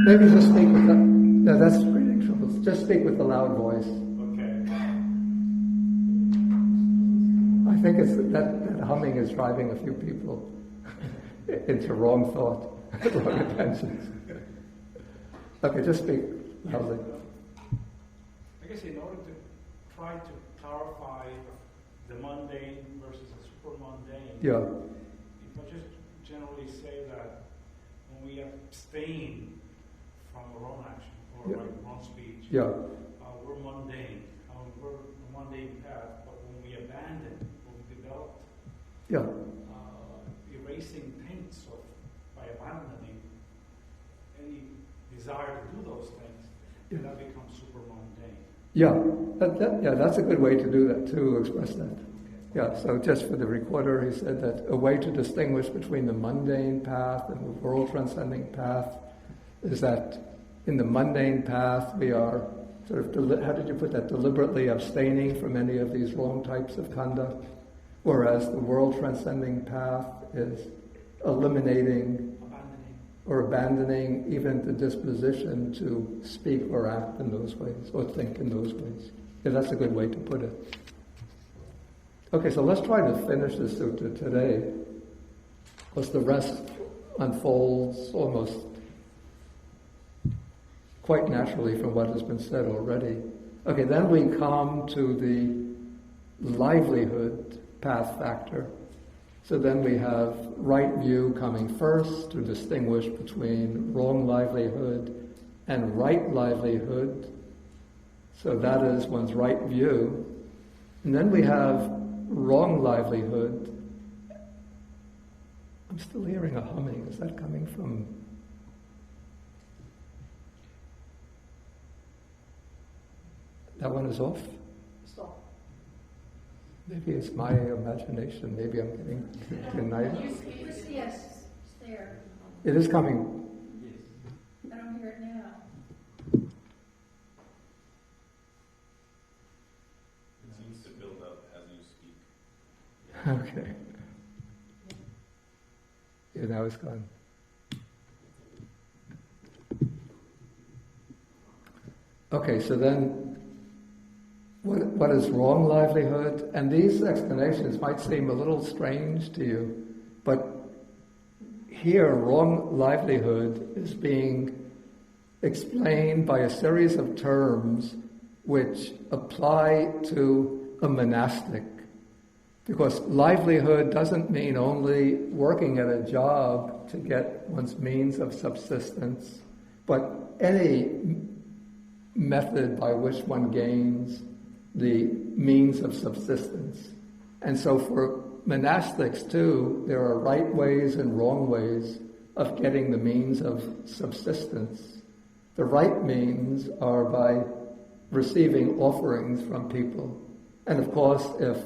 Maybe just speak with the... No, that's breathing troubles. Just speak with a loud voice. Okay. I think it's that humming is driving a few people into wrong thought, wrong intentions. Okay, just speak loudly. I guess in order to try to clarify the mundane versus the super mundane, Yeah. if I just generally say that when we abstain from the wrong action or wrong speech, Yeah. we're mundane. We're a mundane path, but when we abandon, when we develop, Yeah. erasing taints by abandoning any desire to do those things, that becomes super mundane. Yeah, that's a good way to do that, to express that. Yeah, so just for the recorder, he said that a way to distinguish between the mundane path and the world-transcending path is that in the mundane path we are sort of, how did you put that, deliberately abstaining from any of these wrong types of conduct, whereas the world-transcending path is eliminating or abandoning even the disposition to speak or act in those ways, or think in those ways. Yeah, that's a good way to put it. Okay, so let's try to finish this sutta today, because the rest unfolds almost quite naturally from what has been said already. Okay, then we come to the livelihood path factor. So then we have right view coming first to distinguish between wrong livelihood and right livelihood. So that is one's right view. And then we have wrong livelihood. I'm still hearing a humming. Is that coming from... That one is off? Stop. Maybe it's my imagination. Maybe I'm getting too nice. Yes, it's there. It is coming. I don't hear it now. It seems to build up as you speak. Okay. Yeah, now it's gone. Okay, so then what is wrong livelihood? And these explanations might seem a little strange to you, but here wrong livelihood is being explained by a series of terms which apply to a monastic. Because livelihood doesn't mean only working at a job to get one's means of subsistence, but any method by which one gains the means of subsistence. And so for monastics too, there are right ways and wrong ways of getting the means of subsistence. The right means are by receiving offerings from people. And of course, if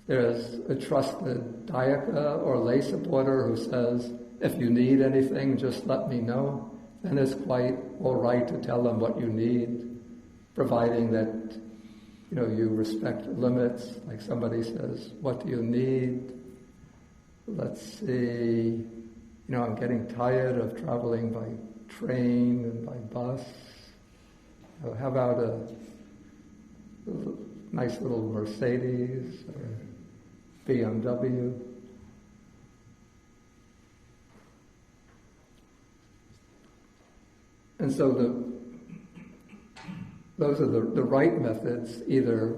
there's a trusted dayaka or lay supporter who says, if you need anything, just let me know, then it's quite all right to tell them what you need, providing that you respect limits. Like somebody says, what do you need? Let's see, I'm getting tired of traveling by train and by bus. How about a nice little Mercedes or BMW? And so those are the right methods, either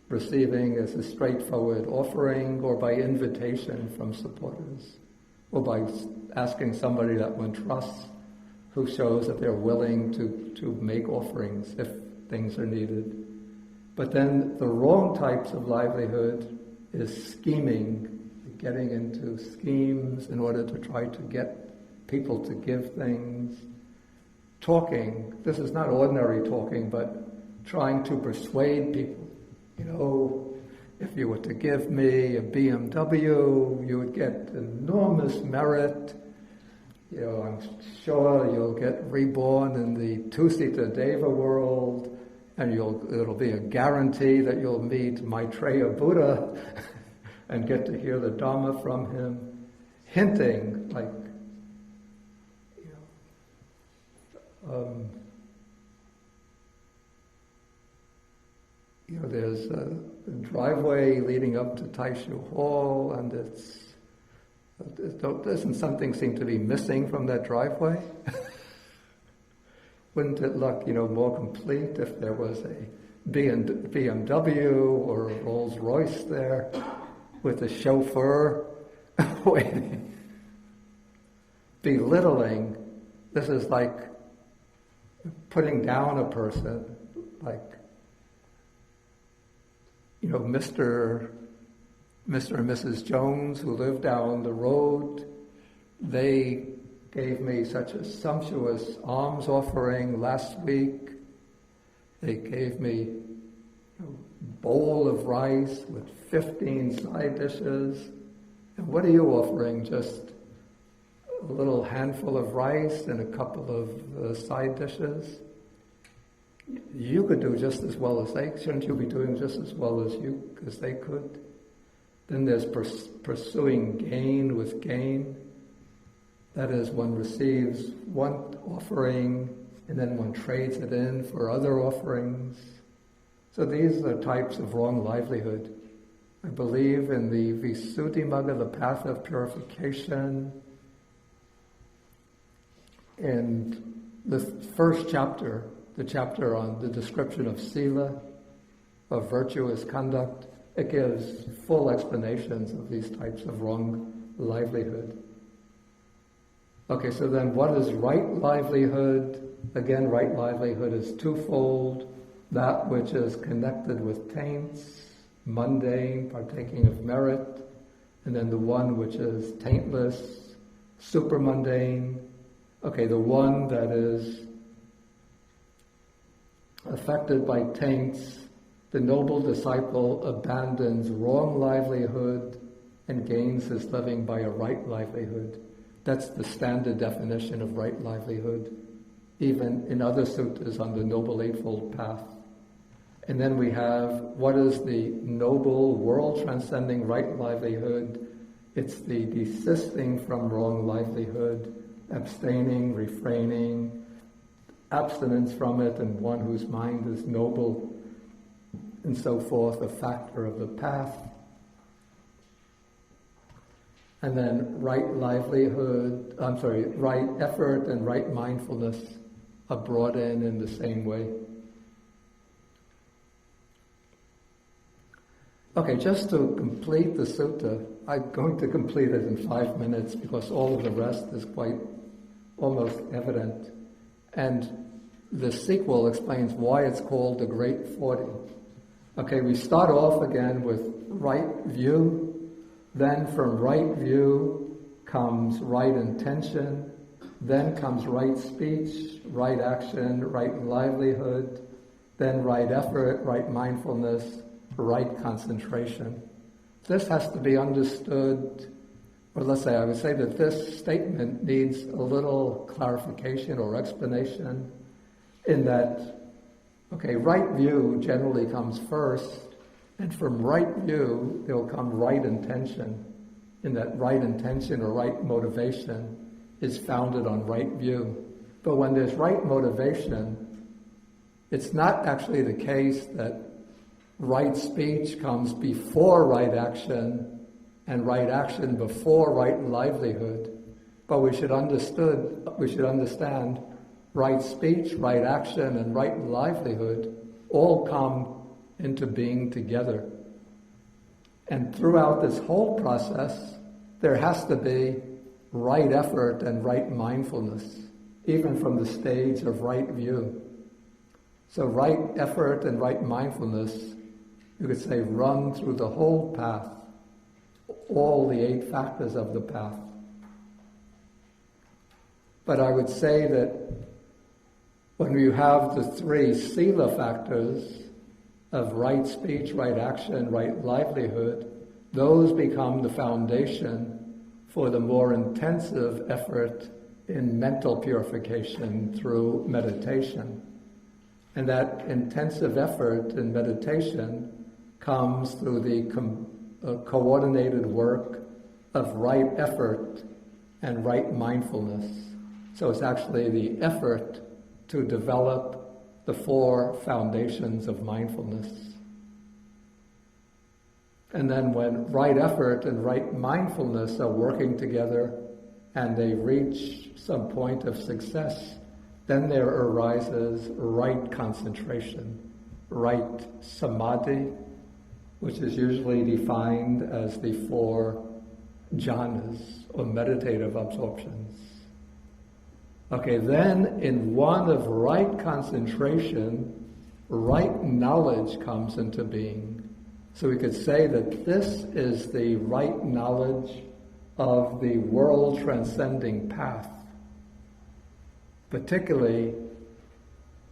receiving as a straightforward offering or by invitation from supporters, or by asking somebody that one trusts who shows that they're willing to make offerings if things are needed. But then the wrong types of livelihood is scheming, getting into schemes in order to try to get people to give things. Talking, this is not ordinary talking, but trying to persuade people. If you were to give me a BMW, you would get enormous merit. I'm sure you'll get reborn in the two-seater Deva world, and it'll be a guarantee that you'll meet Maitreya Buddha and get to hear the Dhamma from him, hinting like, there's a driveway leading up to Taishu Hall, and doesn't something seem to be missing from that driveway? Wouldn't it look, more complete if there was a BMW or a Rolls Royce there with a chauffeur waiting? Belittling. This is like putting down a person, like, Mr. and Mrs. Jones, who lived down the road, they gave me such a sumptuous alms offering last week. They gave me a bowl of rice with 15 side dishes. And what are you offering? Just a little handful of rice and a couple of side dishes? You could do just as well as they. Shouldn't you be doing just as well as they could? Then there's pursuing gain with gain. That is, one receives one offering and then one trades it in for other offerings. So these are types of wrong livelihood. I believe in the Visuddhimagga, the path of purification. In the first chapter, the chapter on the description of sila, of virtuous conduct, it gives full explanations of these types of wrong livelihood. Okay, so then what is right livelihood? Again, right livelihood is twofold. That which is connected with taints, mundane, partaking of merit, and then the one which is taintless, supermundane. Okay, the one that is affected by taints, the noble disciple abandons wrong livelihood and gains his living by a right livelihood. That's the standard definition of right livelihood, even in other suttas on the Noble Eightfold Path. And then we have, what is the noble, world-transcending right livelihood? It's the desisting from wrong livelihood, abstaining, refraining, abstinence from it, and one whose mind is noble, and so forth, a factor of the path. And then right effort and right mindfulness are brought in the same way. Okay, just to complete the sutta, I'm going to complete it in 5 minutes because all of the rest is quite almost evident. And the sequel explains why it's called the Great 40. Okay, we start off again with right view, then from right view comes right intention, then comes right speech, right action, right livelihood, then right effort, right mindfulness, right concentration. This has to be understood, or I would say that this statement needs a little clarification or explanation in that, okay, right view generally comes first, and from right view there will come right intention, in that right intention or right motivation is founded on right view. But when there's right motivation, it's not actually the case that right speech comes before right action and right action before right livelihood. But we should understand right speech, right action, and right livelihood all come into being together. And throughout this whole process, there has to be right effort and right mindfulness, even from the stage of right view. So right effort and right mindfulness, you could say, run through the whole path, all the 8 factors of the path. But I would say that when you have the 3 sila factors of right speech, right action, right livelihood, those become the foundation for the more intensive effort in mental purification through meditation. And that intensive effort in meditation comes through the coordinated work of right effort and right mindfulness. So it's actually the effort to develop the 4 foundations of mindfulness. And then when right effort and right mindfulness are working together and they reach some point of success, then there arises right concentration, right samadhi, which is usually defined as the 4 jhanas, or meditative absorptions. Okay, then in one of right concentration, right knowledge comes into being. So we could say that this is the right knowledge of the world-transcending path, particularly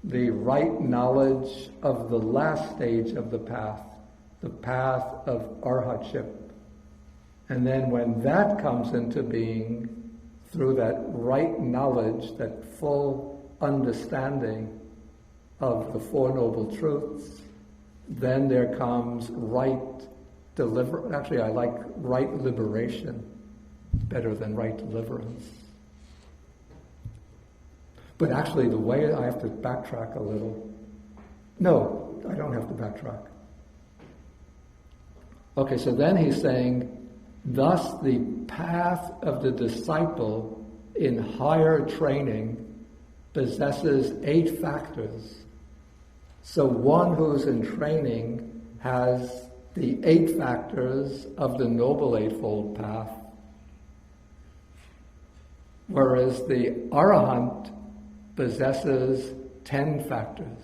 the right knowledge of the last stage of the path of arhatship. And then when that comes into being, through that right knowledge, that full understanding of the 4 Noble Truths, then there comes right deliverance. Actually, I like right liberation better than right deliverance. But actually, the way I have to backtrack a little. No, I don't have to backtrack. Okay, so then he's saying, thus the path of the disciple in higher training possesses 8 factors. So one who's in training has the 8 factors of the Noble Eightfold Path, whereas the Arahant possesses 10 factors.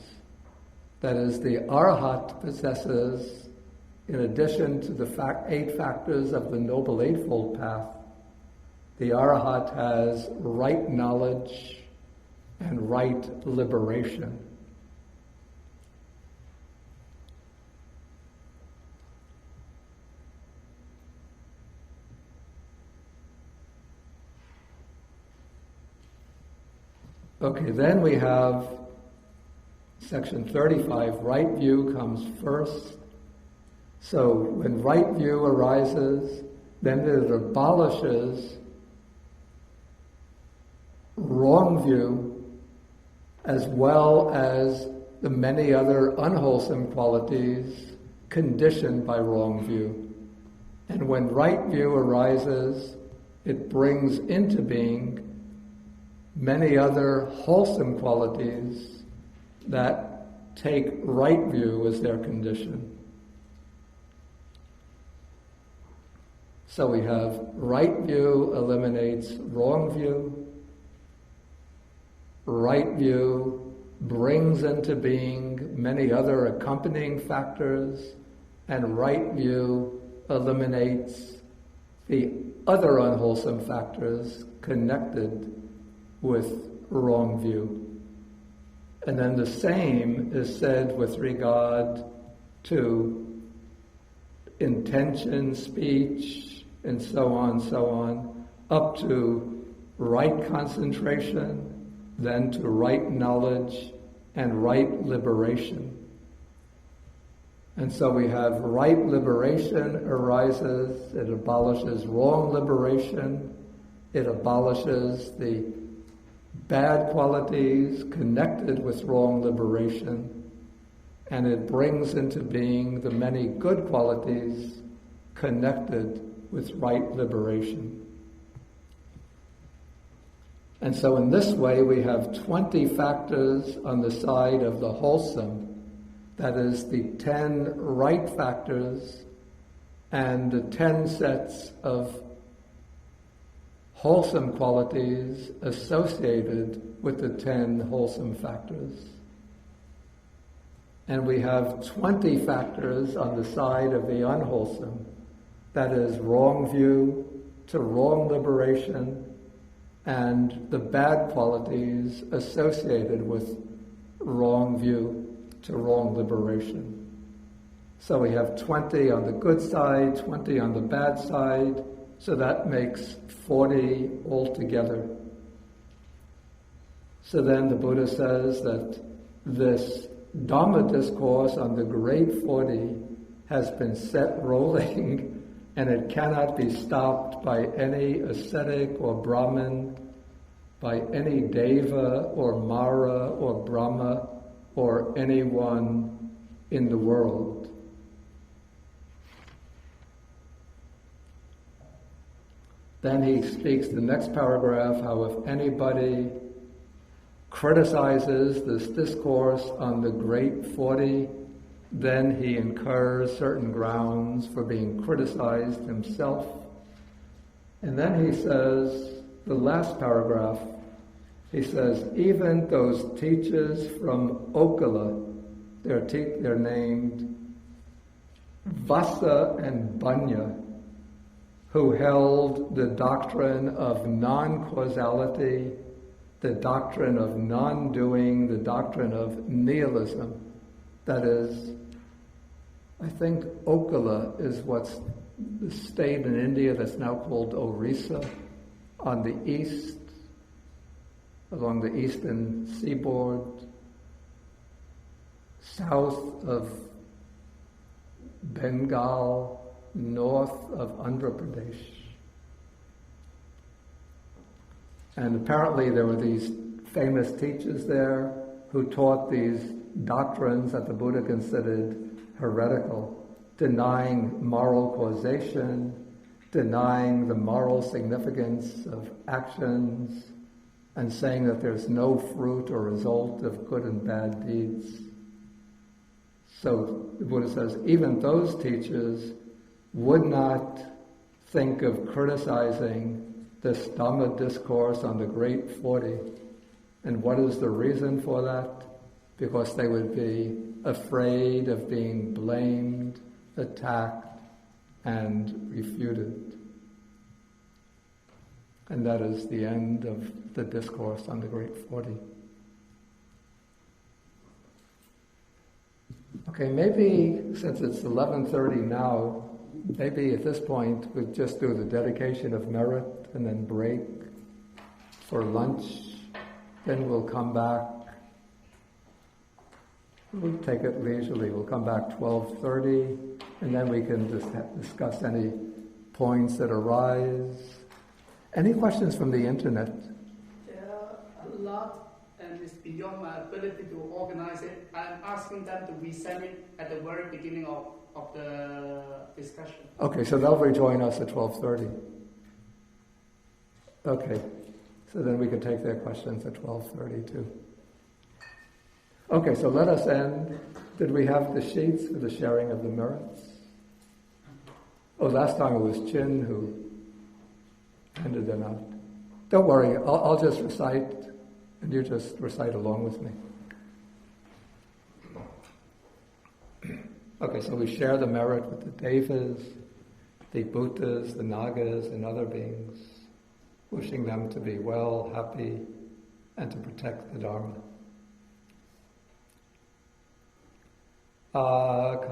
That is, the Arahant possesses, in addition to the 8 factors of the Noble Eightfold Path, the Arahant has right knowledge and right liberation. Okay, then we have section 35, right view comes first. So when right view arises, then it abolishes wrong view as well as the many other unwholesome qualities conditioned by wrong view. And when right view arises, it brings into being many other wholesome qualities that take right view as their condition. So we have right view eliminates wrong view. Right view brings into being many other accompanying factors, and right view eliminates the other unwholesome factors connected with wrong view. And then the same is said with regard to intention, speech, and so on, up to right concentration, then to right knowledge and right liberation. And so we have right liberation arises, it abolishes wrong liberation, it abolishes the bad qualities connected with wrong liberation, and it brings into being the many good qualities connected with right liberation. And so in this way we have 20 factors on the side of the wholesome, that is the 10 right factors and the 10 sets of wholesome qualities associated with the 10 wholesome factors. And we have 20 factors on the side of the unwholesome, that is wrong view to wrong liberation, and the bad qualities associated with wrong view to wrong liberation. So we have 20 on the good side, 20 on the bad side, so that makes 40 altogether. So then the Buddha says that this Dhamma discourse on the Great 40 has been set rolling, and it cannot be stopped by any ascetic or Brahmin, by any Deva or Mara or Brahma or anyone in the world. Then he speaks the next paragraph, how if anybody criticizes this discourse on the Great 40, then he incurs certain grounds for being criticized himself. And then he says, the last paragraph, he says, even those teachers from Okala, they're named Vasa and Banya, who held the doctrine of non-causality, the doctrine of non-doing, the doctrine of nihilism. That is, I think Okala is what's the state in India that's now called Orissa, on the east, along the eastern seaboard, south of Bengal, north of Andhra Pradesh. And apparently there were these famous teachers there who taught these doctrines that the Buddha considered heretical, denying moral causation, denying the moral significance of actions, and saying that there's no fruit or result of good and bad deeds. So the Buddha says, even those teachers would not think of criticizing this Dhamma discourse on the Great 40. And what is the reason for that? Because they would be afraid of being blamed, attacked, and refuted. And that is the end of the discourse on the Great 40. Okay, maybe since it's 11:30 now, maybe at this point we'll just do the dedication of merit and then break for lunch. Then we'll come back. We'll take it leisurely. We'll come back 12:30, and then we can discuss any points that arise. Any questions from the internet? There are a lot, and it's beyond my ability to organize it. I'm asking them to resend it at the very beginning of the discussion. Okay, so they'll rejoin us at 12:30. Okay, so then we can take their questions at 12:30 too. Okay, so let us end. Did we have the sheets for the sharing of the merits? Oh, last time it was Chin who handed them out. Don't worry, I'll just recite, and you just recite along with me. Okay, so we share the merit with the Devas, the Bhutas, the Nagas, and other beings, wishing them to be well, happy, and to protect the Dharma. Akasata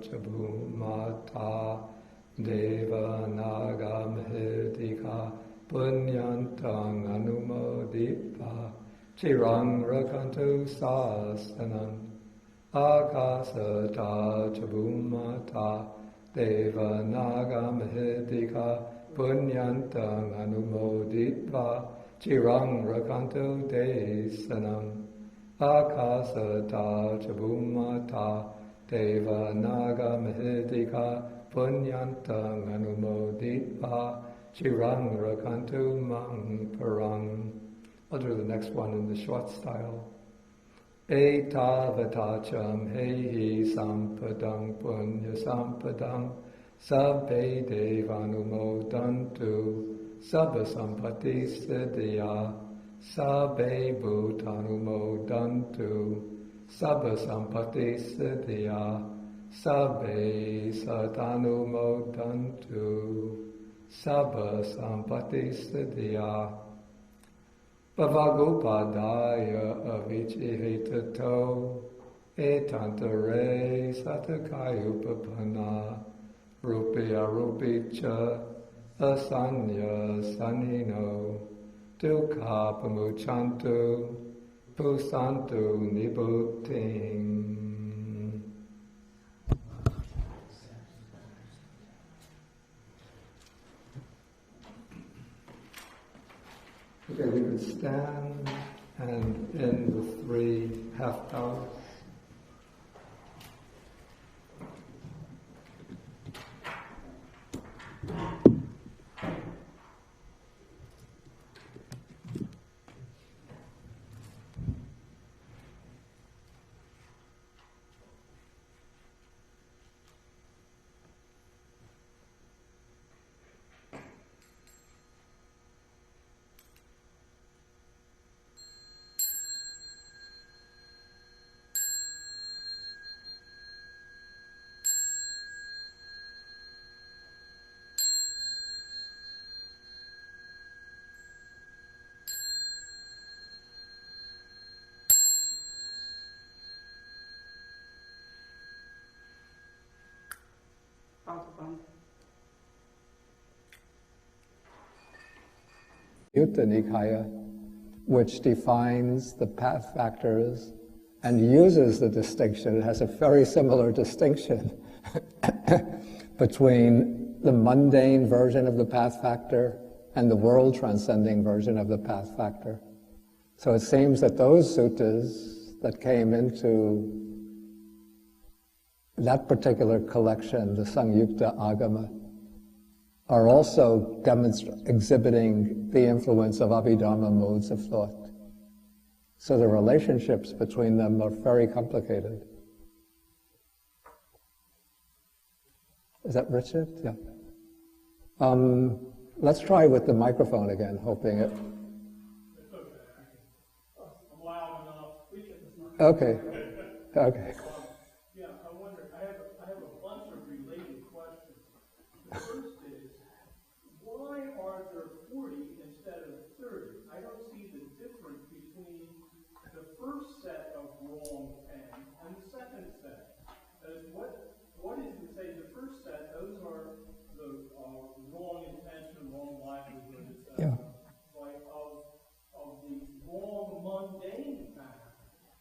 chabhumata deva naga mahedika punyantang anumoditva chirang rakantu sasanam. Akasata chabhumata deva naga mahedika punyantang anumoditva chirang rakantu desanam. Akasata chabhumata deva naga mahedika punyantang anumoditva chirang rakantu mang parang. I'll do the next one in the short style. Etavatacham heihi sampadang punya sampadang sabbe devanumodantu sabba sampati siddhya sabbe bhutanumodantu sabba sampati siddhya sabbe satanumodantu sabba sampati siddhya. Bhavagopadaya avichihitato etantare satakayupapana rupya rupicha asanya sanino dukkha pamuchantu pusantu nibhuting. Okay, we could stand and end the 3 half-bows. Sutta Nikāya, which defines the path factors and uses the distinction. It has a very similar distinction between the mundane version of the path factor and the world-transcending version of the path factor. So it seems that those suttas that came into that particular collection, the Samyukta Agama, are also exhibiting the influence of Abhidharma modes of thought. So the relationships between them are very complicated. Is that Richard? Yeah. Let's try with the microphone again, hoping it... It's okay. I'm loud enough. Okay. Okay. Yeah, I wonder, I have a bunch of related questions. The first is, why are there 40 instead of 30? I don't see the difference between the first set of wrong 10 and the second set. What is to say the first set, those are the wrong intention, wrong livelihood, etc. Yeah. Like of the wrong mundane path.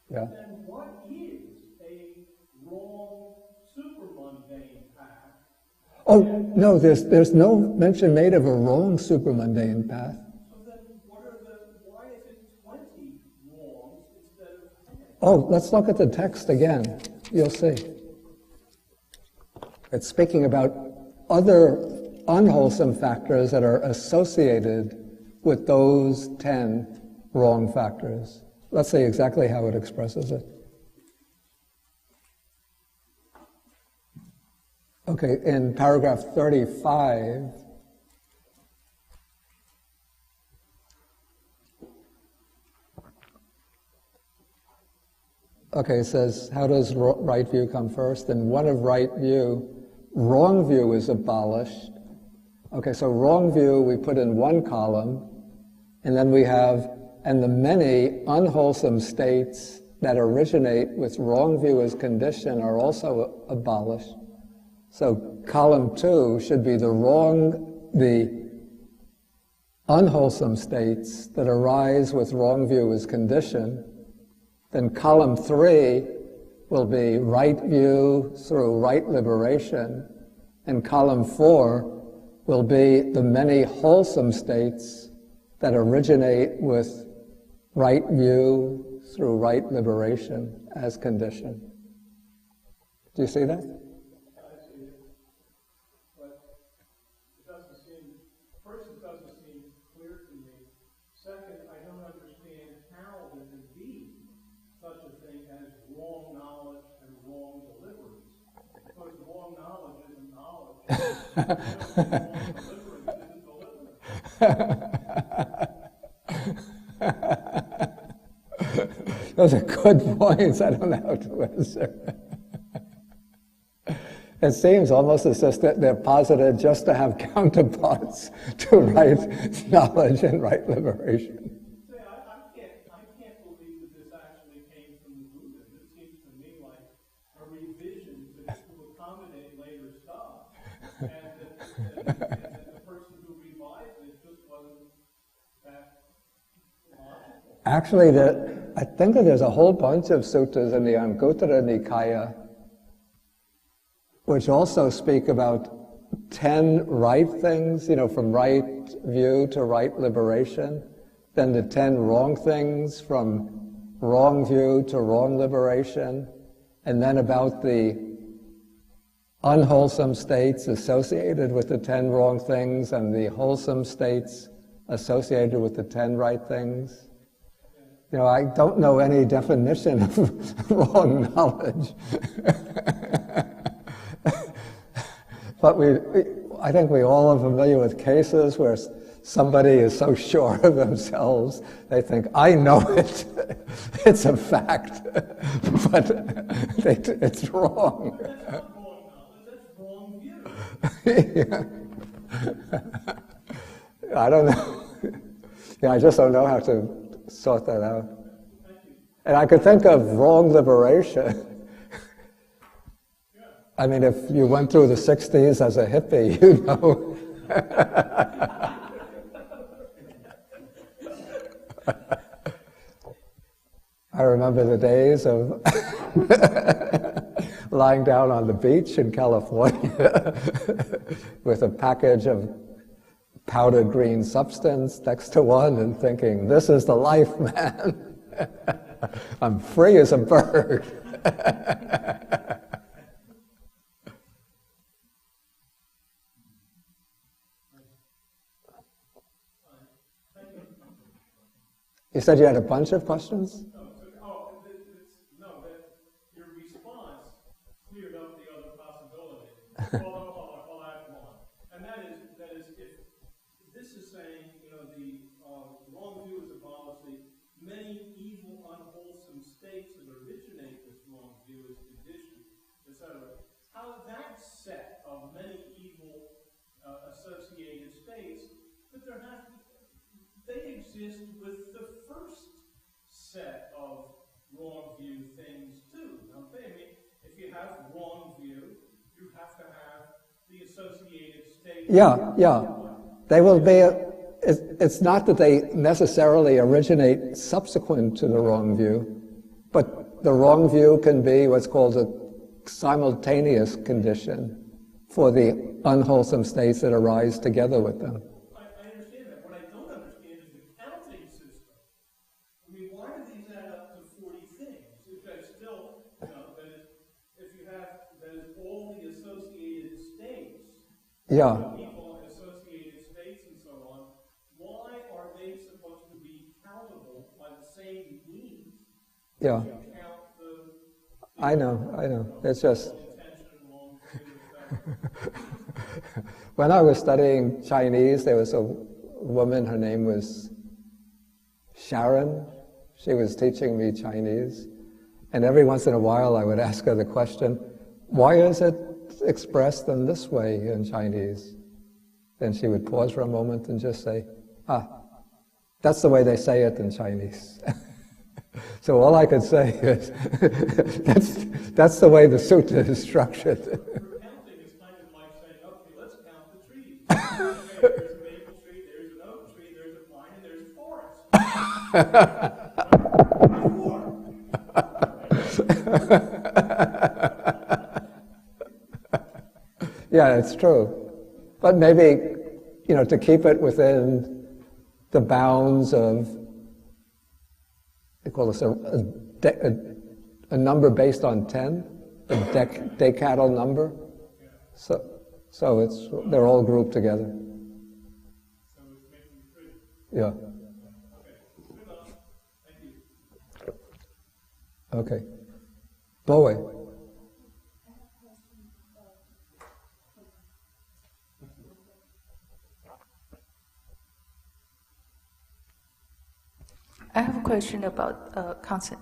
Yeah. Then what is a wrong super mundane path? Oh, no, there's no mention made of a wrong supermundane path. So then why is it 20 wrongs instead of 10? Oh, let's look at the text again. You'll see. It's speaking about other unwholesome factors that are associated with those 10 wrong factors. Let's see exactly how it expresses it. Okay, in paragraph 35, okay, it says, how does right view come first? In one of right view, wrong view is abolished. Okay, so wrong view we put in one column, and then we have, and the many unwholesome states that originate with wrong view as condition are also abolished. So column 2 should be the unwholesome states that arise with wrong view as condition. Then column 3 will be right view through right liberation, and column 4 will be the many wholesome states that originate with right view through right liberation as condition. Do you see that? I see it. But it doesn't seem, first it doesn't seem clear to me. Second, I don't understand how there can be such a thing as wrong knowledge and wrong deliverance. Because wrong knowledge isn't knowledge. Wrong deliverance isn't deliverance. Those are good points. I don't know how to answer. It seems almost as if they're posited just to have counterparts to right knowledge and right liberation. I can't believe that this actually came from the Buddha. This seems to me like a revision to accommodate later stuff, and that the person who revised it just wasn't that logical. Actually, I think that there's a whole bunch of suttas in the Anguttara Nikāya which also speak about 10 right things, from right view to right liberation, then the 10 wrong things from wrong view to wrong liberation, and then about the unwholesome states associated with the 10 wrong things and the wholesome states associated with the 10 right things. I don't know any definition of wrong knowledge. But I think we all are familiar with cases where somebody is so sure of themselves, they think, I know it, it's a fact, but it's wrong. That's not wrong knowledge, that's wrong view. I don't know. I just don't know how to sort that out. And I could think of wrong liberation. I mean, if you went through the 60s as a hippie, you know. I remember the days of lying down on the beach in California with a package of powdered green substance next to one and thinking, this is the life, man. I'm free as a bird. You said you had a bunch of questions? No, that your response cleared up the other possibility. I'll add one. And that is if this is saying, the wrong view is a policy, many evil, unwholesome states that originate this wrong view as conditioned, etc. How that set of many evil associated states, but they exist with the first set of wrong view things too, don't they? I mean, if you have wrong view, you have to have the associated states. Yeah. They will be. It's not that they necessarily originate subsequent to the wrong view, but the wrong view can be what's called a simultaneous condition for the unwholesome states that arise together with them. I understand that. What I don't understand is the counting system. I mean, why do these add up to 40 things? If that's still, if you have all the associated states, people associated states and so on, why are they supposed to be countable by the same means? Yeah. I know. It's just... When I was studying Chinese, there was a woman, her name was Sharon. She was teaching me Chinese. And every once in a while I would ask her the question, why is it expressed in this way in Chinese? Then she would pause for a moment and just say, that's the way they say it in Chinese. So all I could say is, that's the way the sutta is structured. Counting is kind of like saying, okay, let's count the trees. There's a maple tree, there's an oak tree, there's a pine, and there's a forest. Yeah, it's true. But maybe, to keep it within the bounds of, they call this a number based on 10, a decadal number. So they're all grouped together. So it's making three. Yeah. Okay. Good enough. Thank you. Okay. Bowie. I have a question about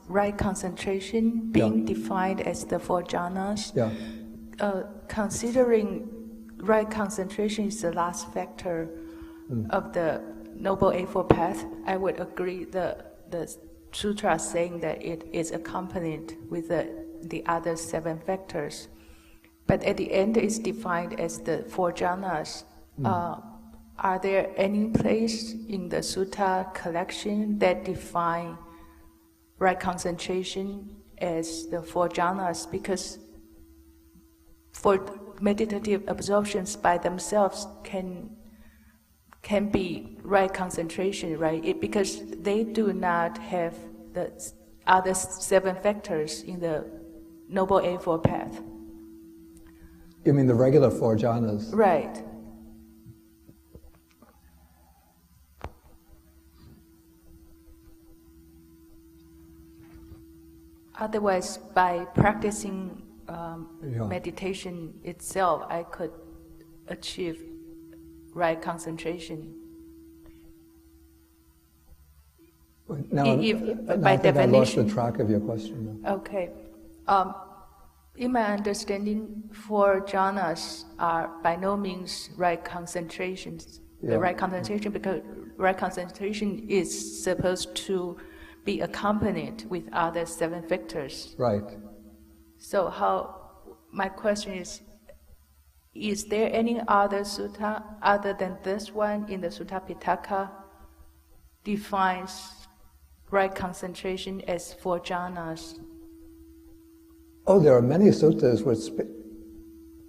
right concentration being defined as the four jhanas. Yeah. Considering right concentration is the last factor of the Noble Eightfold Path, I would agree the sutra saying that it is accompanied with the other 7 factors. But at the end it's defined as the four jhanas. Are there any place in the sutta collection that define right concentration as the four jhanas? Because for meditative absorptions by themselves can be right concentration, right? Because they do not have the other 7 factors in the Noble Eightfold Path. You mean the regular four jhanas? Right. Otherwise, by practicing meditation itself, I could achieve right concentration. Now, By I think I lost the definition. track of your question. Okay. In my understanding, four jhanas are by no means right concentrations. Yeah. The right concentration, because right concentration is supposed to be accompanied with other 7 factors. Right. So my question is there any other sutta other than this one in the Sutta Pitaka defines right concentration as 4 jhanas? Oh, there are many suttas which...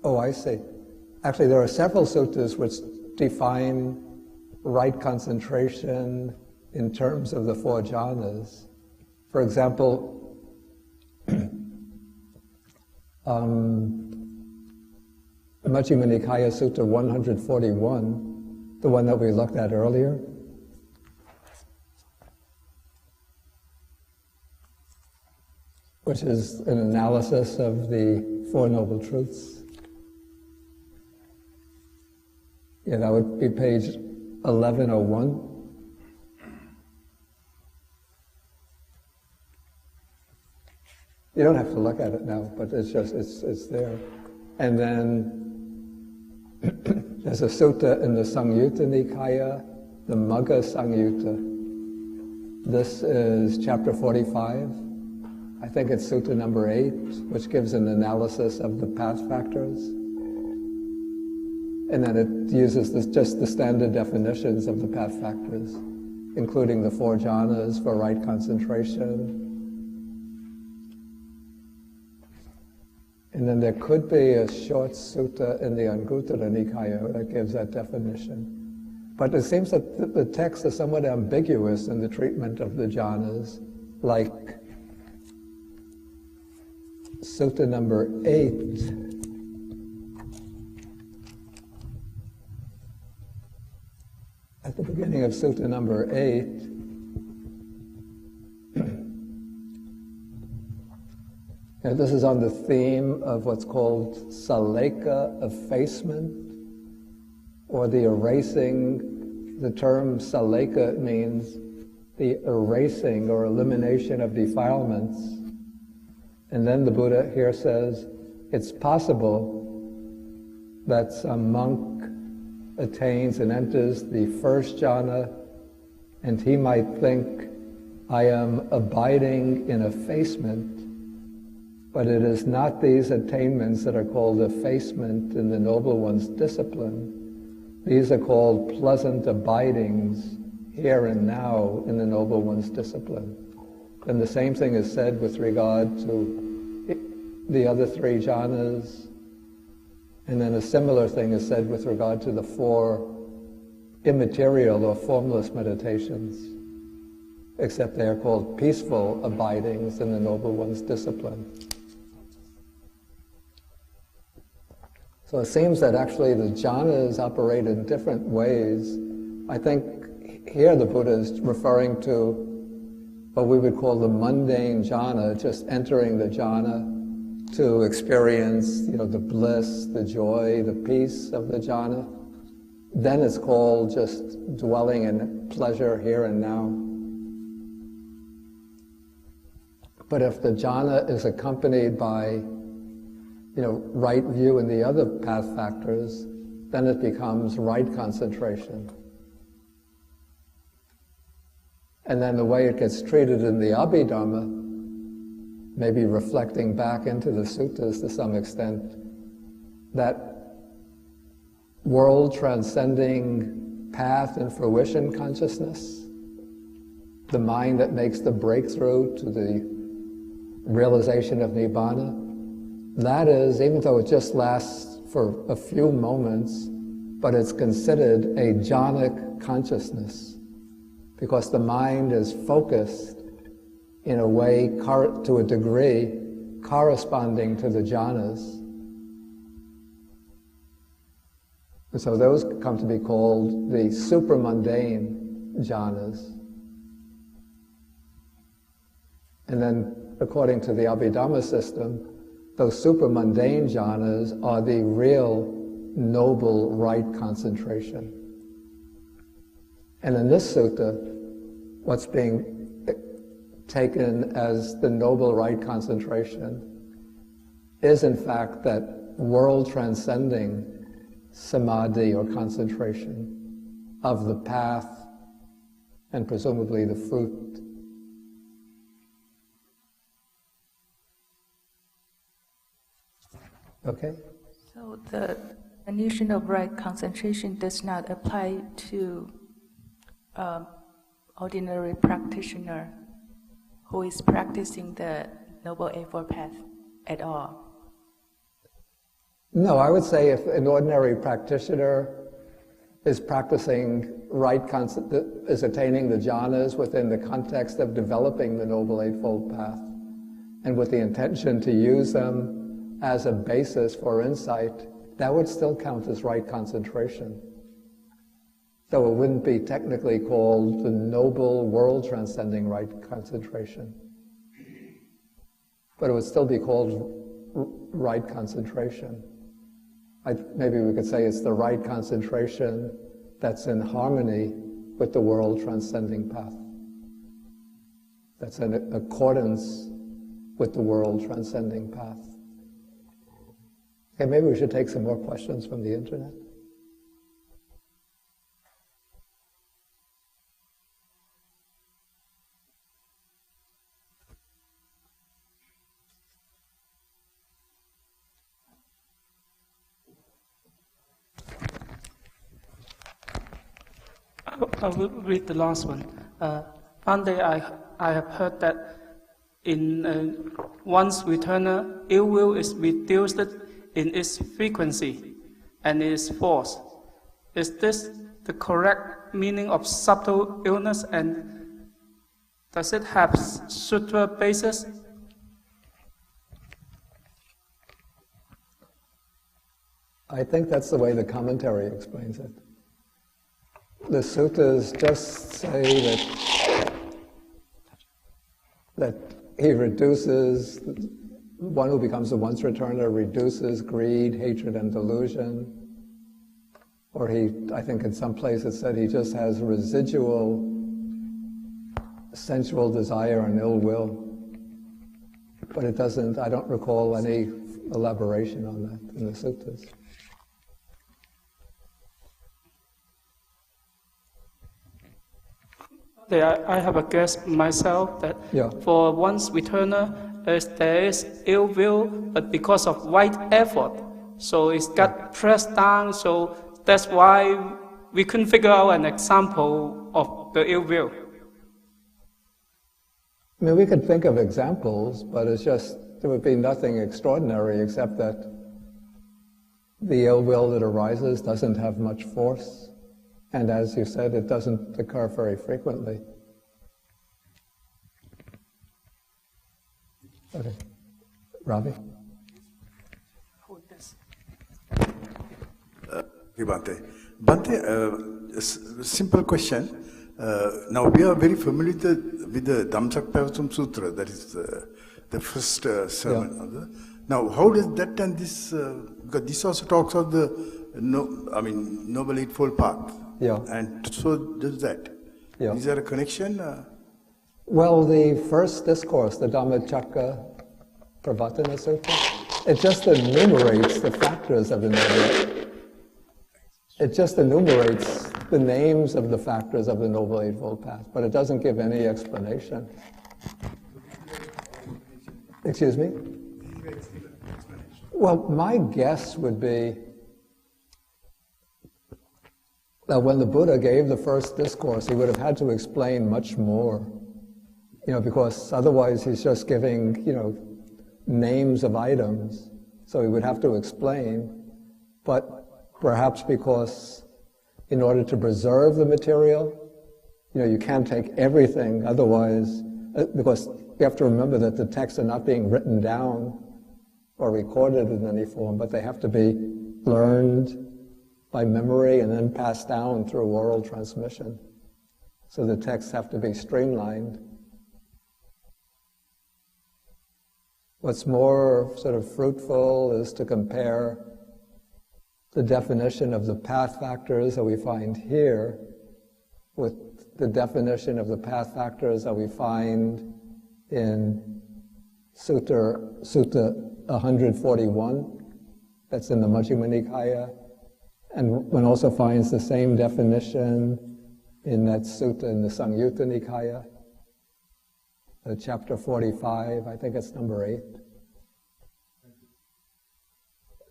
Oh, I see. Actually, there are several suttas which define right concentration in terms of the 4 jhanas. For example, Majjhima Nikāya Sutta 141, the one that we looked at earlier. which is an analysis of the Four Noble Truths. Yeah, that would be page 1101. You don't have to look at it now, but it's just, it's there. And then there's a sutta in the Samyutta Nikāya, the Magga Samyutta. This is chapter 45. I think it's sutta number 8, which gives an analysis of the path factors. And then it uses just the standard definitions of the path factors, including the 4 jhanas for right concentration. And then there could be a short sutta in the Anguttara Nikāya that gives that definition. But it seems that the texts are somewhat ambiguous in the treatment of the jhanas, like sutta number 8. At the beginning of sutta number 8, and this is on the theme of what's called saleka, effacement, or the erasing. The term saleka means the erasing or elimination of defilements. And then the Buddha here says, it's possible that some monk attains and enters the first jhana, and he might think, I am abiding in effacement. But it is not these attainments that are called effacement in the Noble One's discipline. These are called pleasant abidings here and now in the Noble One's discipline. And the same thing is said with regard to the other 3 jhanas. And then a similar thing is said with regard to the 4 immaterial or formless meditations, except they are called peaceful abidings in the Noble One's discipline. So it seems that actually the jhanas operate in different ways. I think here the Buddha is referring to what we would call the mundane jhana, just entering the jhana to experience, the bliss, the joy, the peace of the jhana. Then it's called just dwelling in pleasure here and now. But if the jhana is accompanied by right view and the other path factors, then it becomes right concentration. And then the way it gets treated in the Abhidharma, maybe reflecting back into the suttas to some extent, that world-transcending path and fruition consciousness, the mind that makes the breakthrough to the realization of Nibbana, that is, even though it just lasts for a few moments, but it's considered a jhanic consciousness, because the mind is focused in a way, to a degree, corresponding to the jhanas. And so those come to be called the supramundane jhanas. And then, according to the Abhidharma system, those supramundane jhanas are the real noble right concentration. And in this sutta, what's being taken as the noble right concentration is in fact that world-transcending samadhi or concentration of the path and presumably the fruit. Okay? So the definition of right concentration does not apply to ordinary practitioner who is practicing the Noble Eightfold Path at all? No, I would say if an ordinary practitioner is practicing is attaining the jhanas within the context of developing the Noble Eightfold Path, and with the intention to use them as a basis for insight, that would still count as right concentration. Though it wouldn't be technically called the noble world-transcending right concentration. but it would still be called right concentration. Maybe we could say it's the right concentration that's in harmony with the world transcending path. That's in accordance with the world transcending path. Okay, maybe we should take some more questions from the internet. I will read the last one. One day I have heard that in one's returner, ill will is reduced in its frequency and its force. Is this the correct meaning of subtle illness, and does it have sutra basis? I think that's the way the commentary explains it. The suttas just say that he reduces, one who becomes a once returner reduces greed, hatred, and delusion. Or I think in some place it said he just has residual sensual desire and ill will. But it doesn't, I don't recall any elaboration on that in the suttas. I have a guess myself that for one's returner, there is ill will, but because of right effort, so it's got pressed down, so that's why we couldn't figure out an example of the ill will. I mean, we could think of examples, but it's just, there would be nothing extraordinary except that the ill will that arises doesn't have much force. And as you said, it doesn't occur very frequently. Okay. Ravi? Bhante, simple question. Now we are very familiar with the Dhammacakkappavattana Sutra, that is the first sermon. Now how does that and this, because this also talks of the Noble Eightfold Path. Yeah. And so does that. Yeah. Is there a connection? Well, the first discourse, the Dhammacakkappavattana Sutta, it just enumerates the factors of the Noble. It just enumerates the names of the factors of the Noble Eightfold Path, but it doesn't give any explanation. Excuse me? Well, my guess would be that when the Buddha gave the first discourse, he would have had to explain much more, because otherwise he's just giving, names of items, so he would have to explain. But perhaps because in order to preserve the material, you can't take everything, otherwise, because you have to remember that the texts are not being written down or recorded in any form, but they have to be learned by memory and then passed down through oral transmission. So the texts have to be streamlined. What's more sort of fruitful is to compare the definition of the path factors that we find here with the definition of the path factors that we find in Sutta 141, that's in the Majjhima Nikāya, and one also finds the same definition in that sutta in the Samyutta Nikāya, chapter 45, I think it's number 8.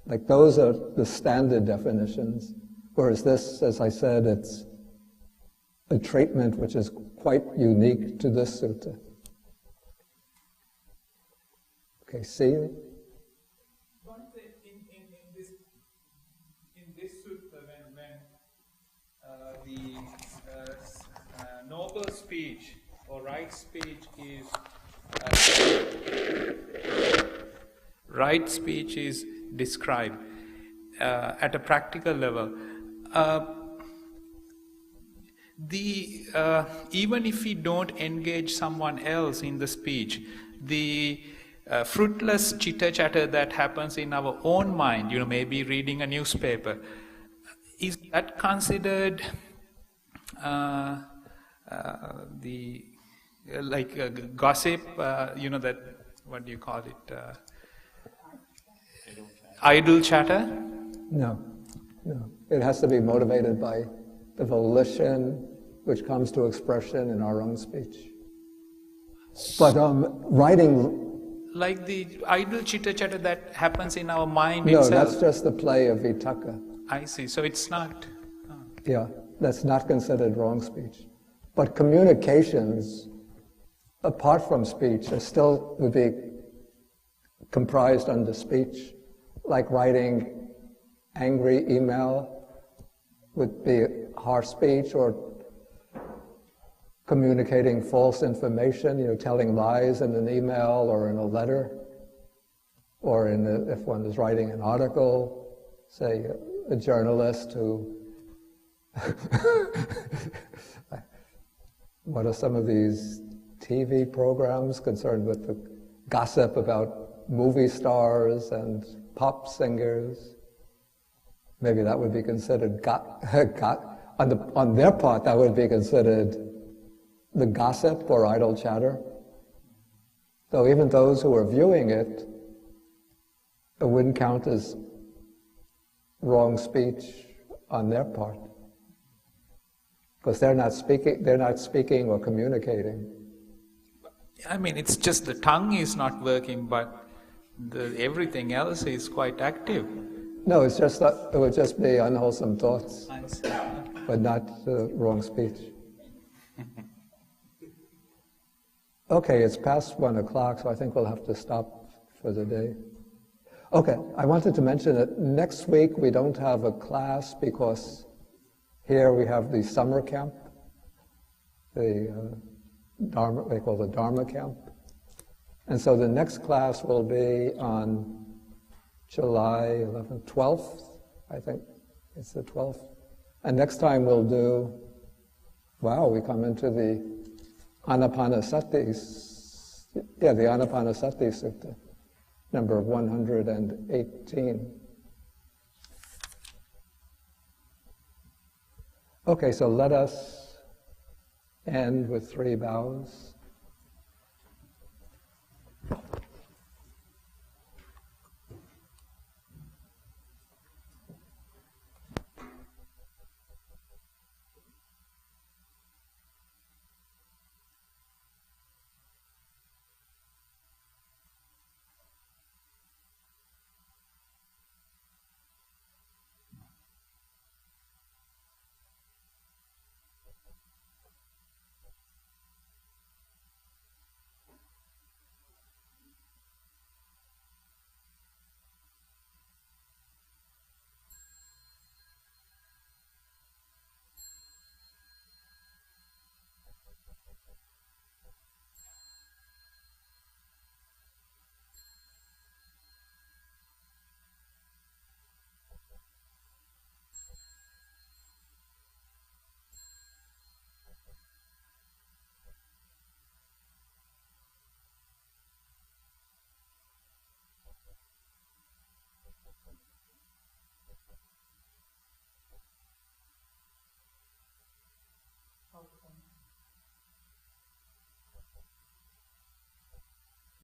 Like those are the standard definitions, whereas this, as I said, it's a treatment which is quite unique to this sutta. Okay, see? In this sutta, when the noble speech or right speech is described at a practical level. Even if we don't engage someone else in the speech, the fruitless chitter-chatter that happens in our own mind, maybe reading a newspaper, is that considered gossip? That, what do you call it? Idle chatter? No. It has to be motivated by the volition which comes to expression in our own speech. But writing... Like the idle chitter-chatter that happens in our mind No, itself? that's just the play of vitakka. I see. So it's not... Yeah, that's not considered wrong speech. But communications, apart from speech, still would be comprised under speech. Like writing angry email would be harsh speech, or communicating false information, telling lies in an email or in a letter, or if one is writing an article, say a journalist who what are some of these TV programs concerned with the gossip about movie stars and pop singers? Maybe that would be considered on their part, that would be considered the gossip or idle chatter. So even those who are viewing it wouldn't count as wrong speech on their part, because they're not speaking or communicating. I mean, it's just the tongue is not working, but everything else is quite active. No, it's just that it would just be unwholesome thoughts, but not wrong speech. Okay, it's past 1 o'clock, so I think we'll have to stop for the day. Okay, I wanted to mention that next week we don't have a class because here we have the summer camp, the Dharma, they call the Dharma camp. And so the next class will be on July 11th, 12th, I think it's the 12th. And next time we'll do, we come into the Anapanasati, the Anapanasati Sutta, number 118. Okay, so let us end with 3 bows.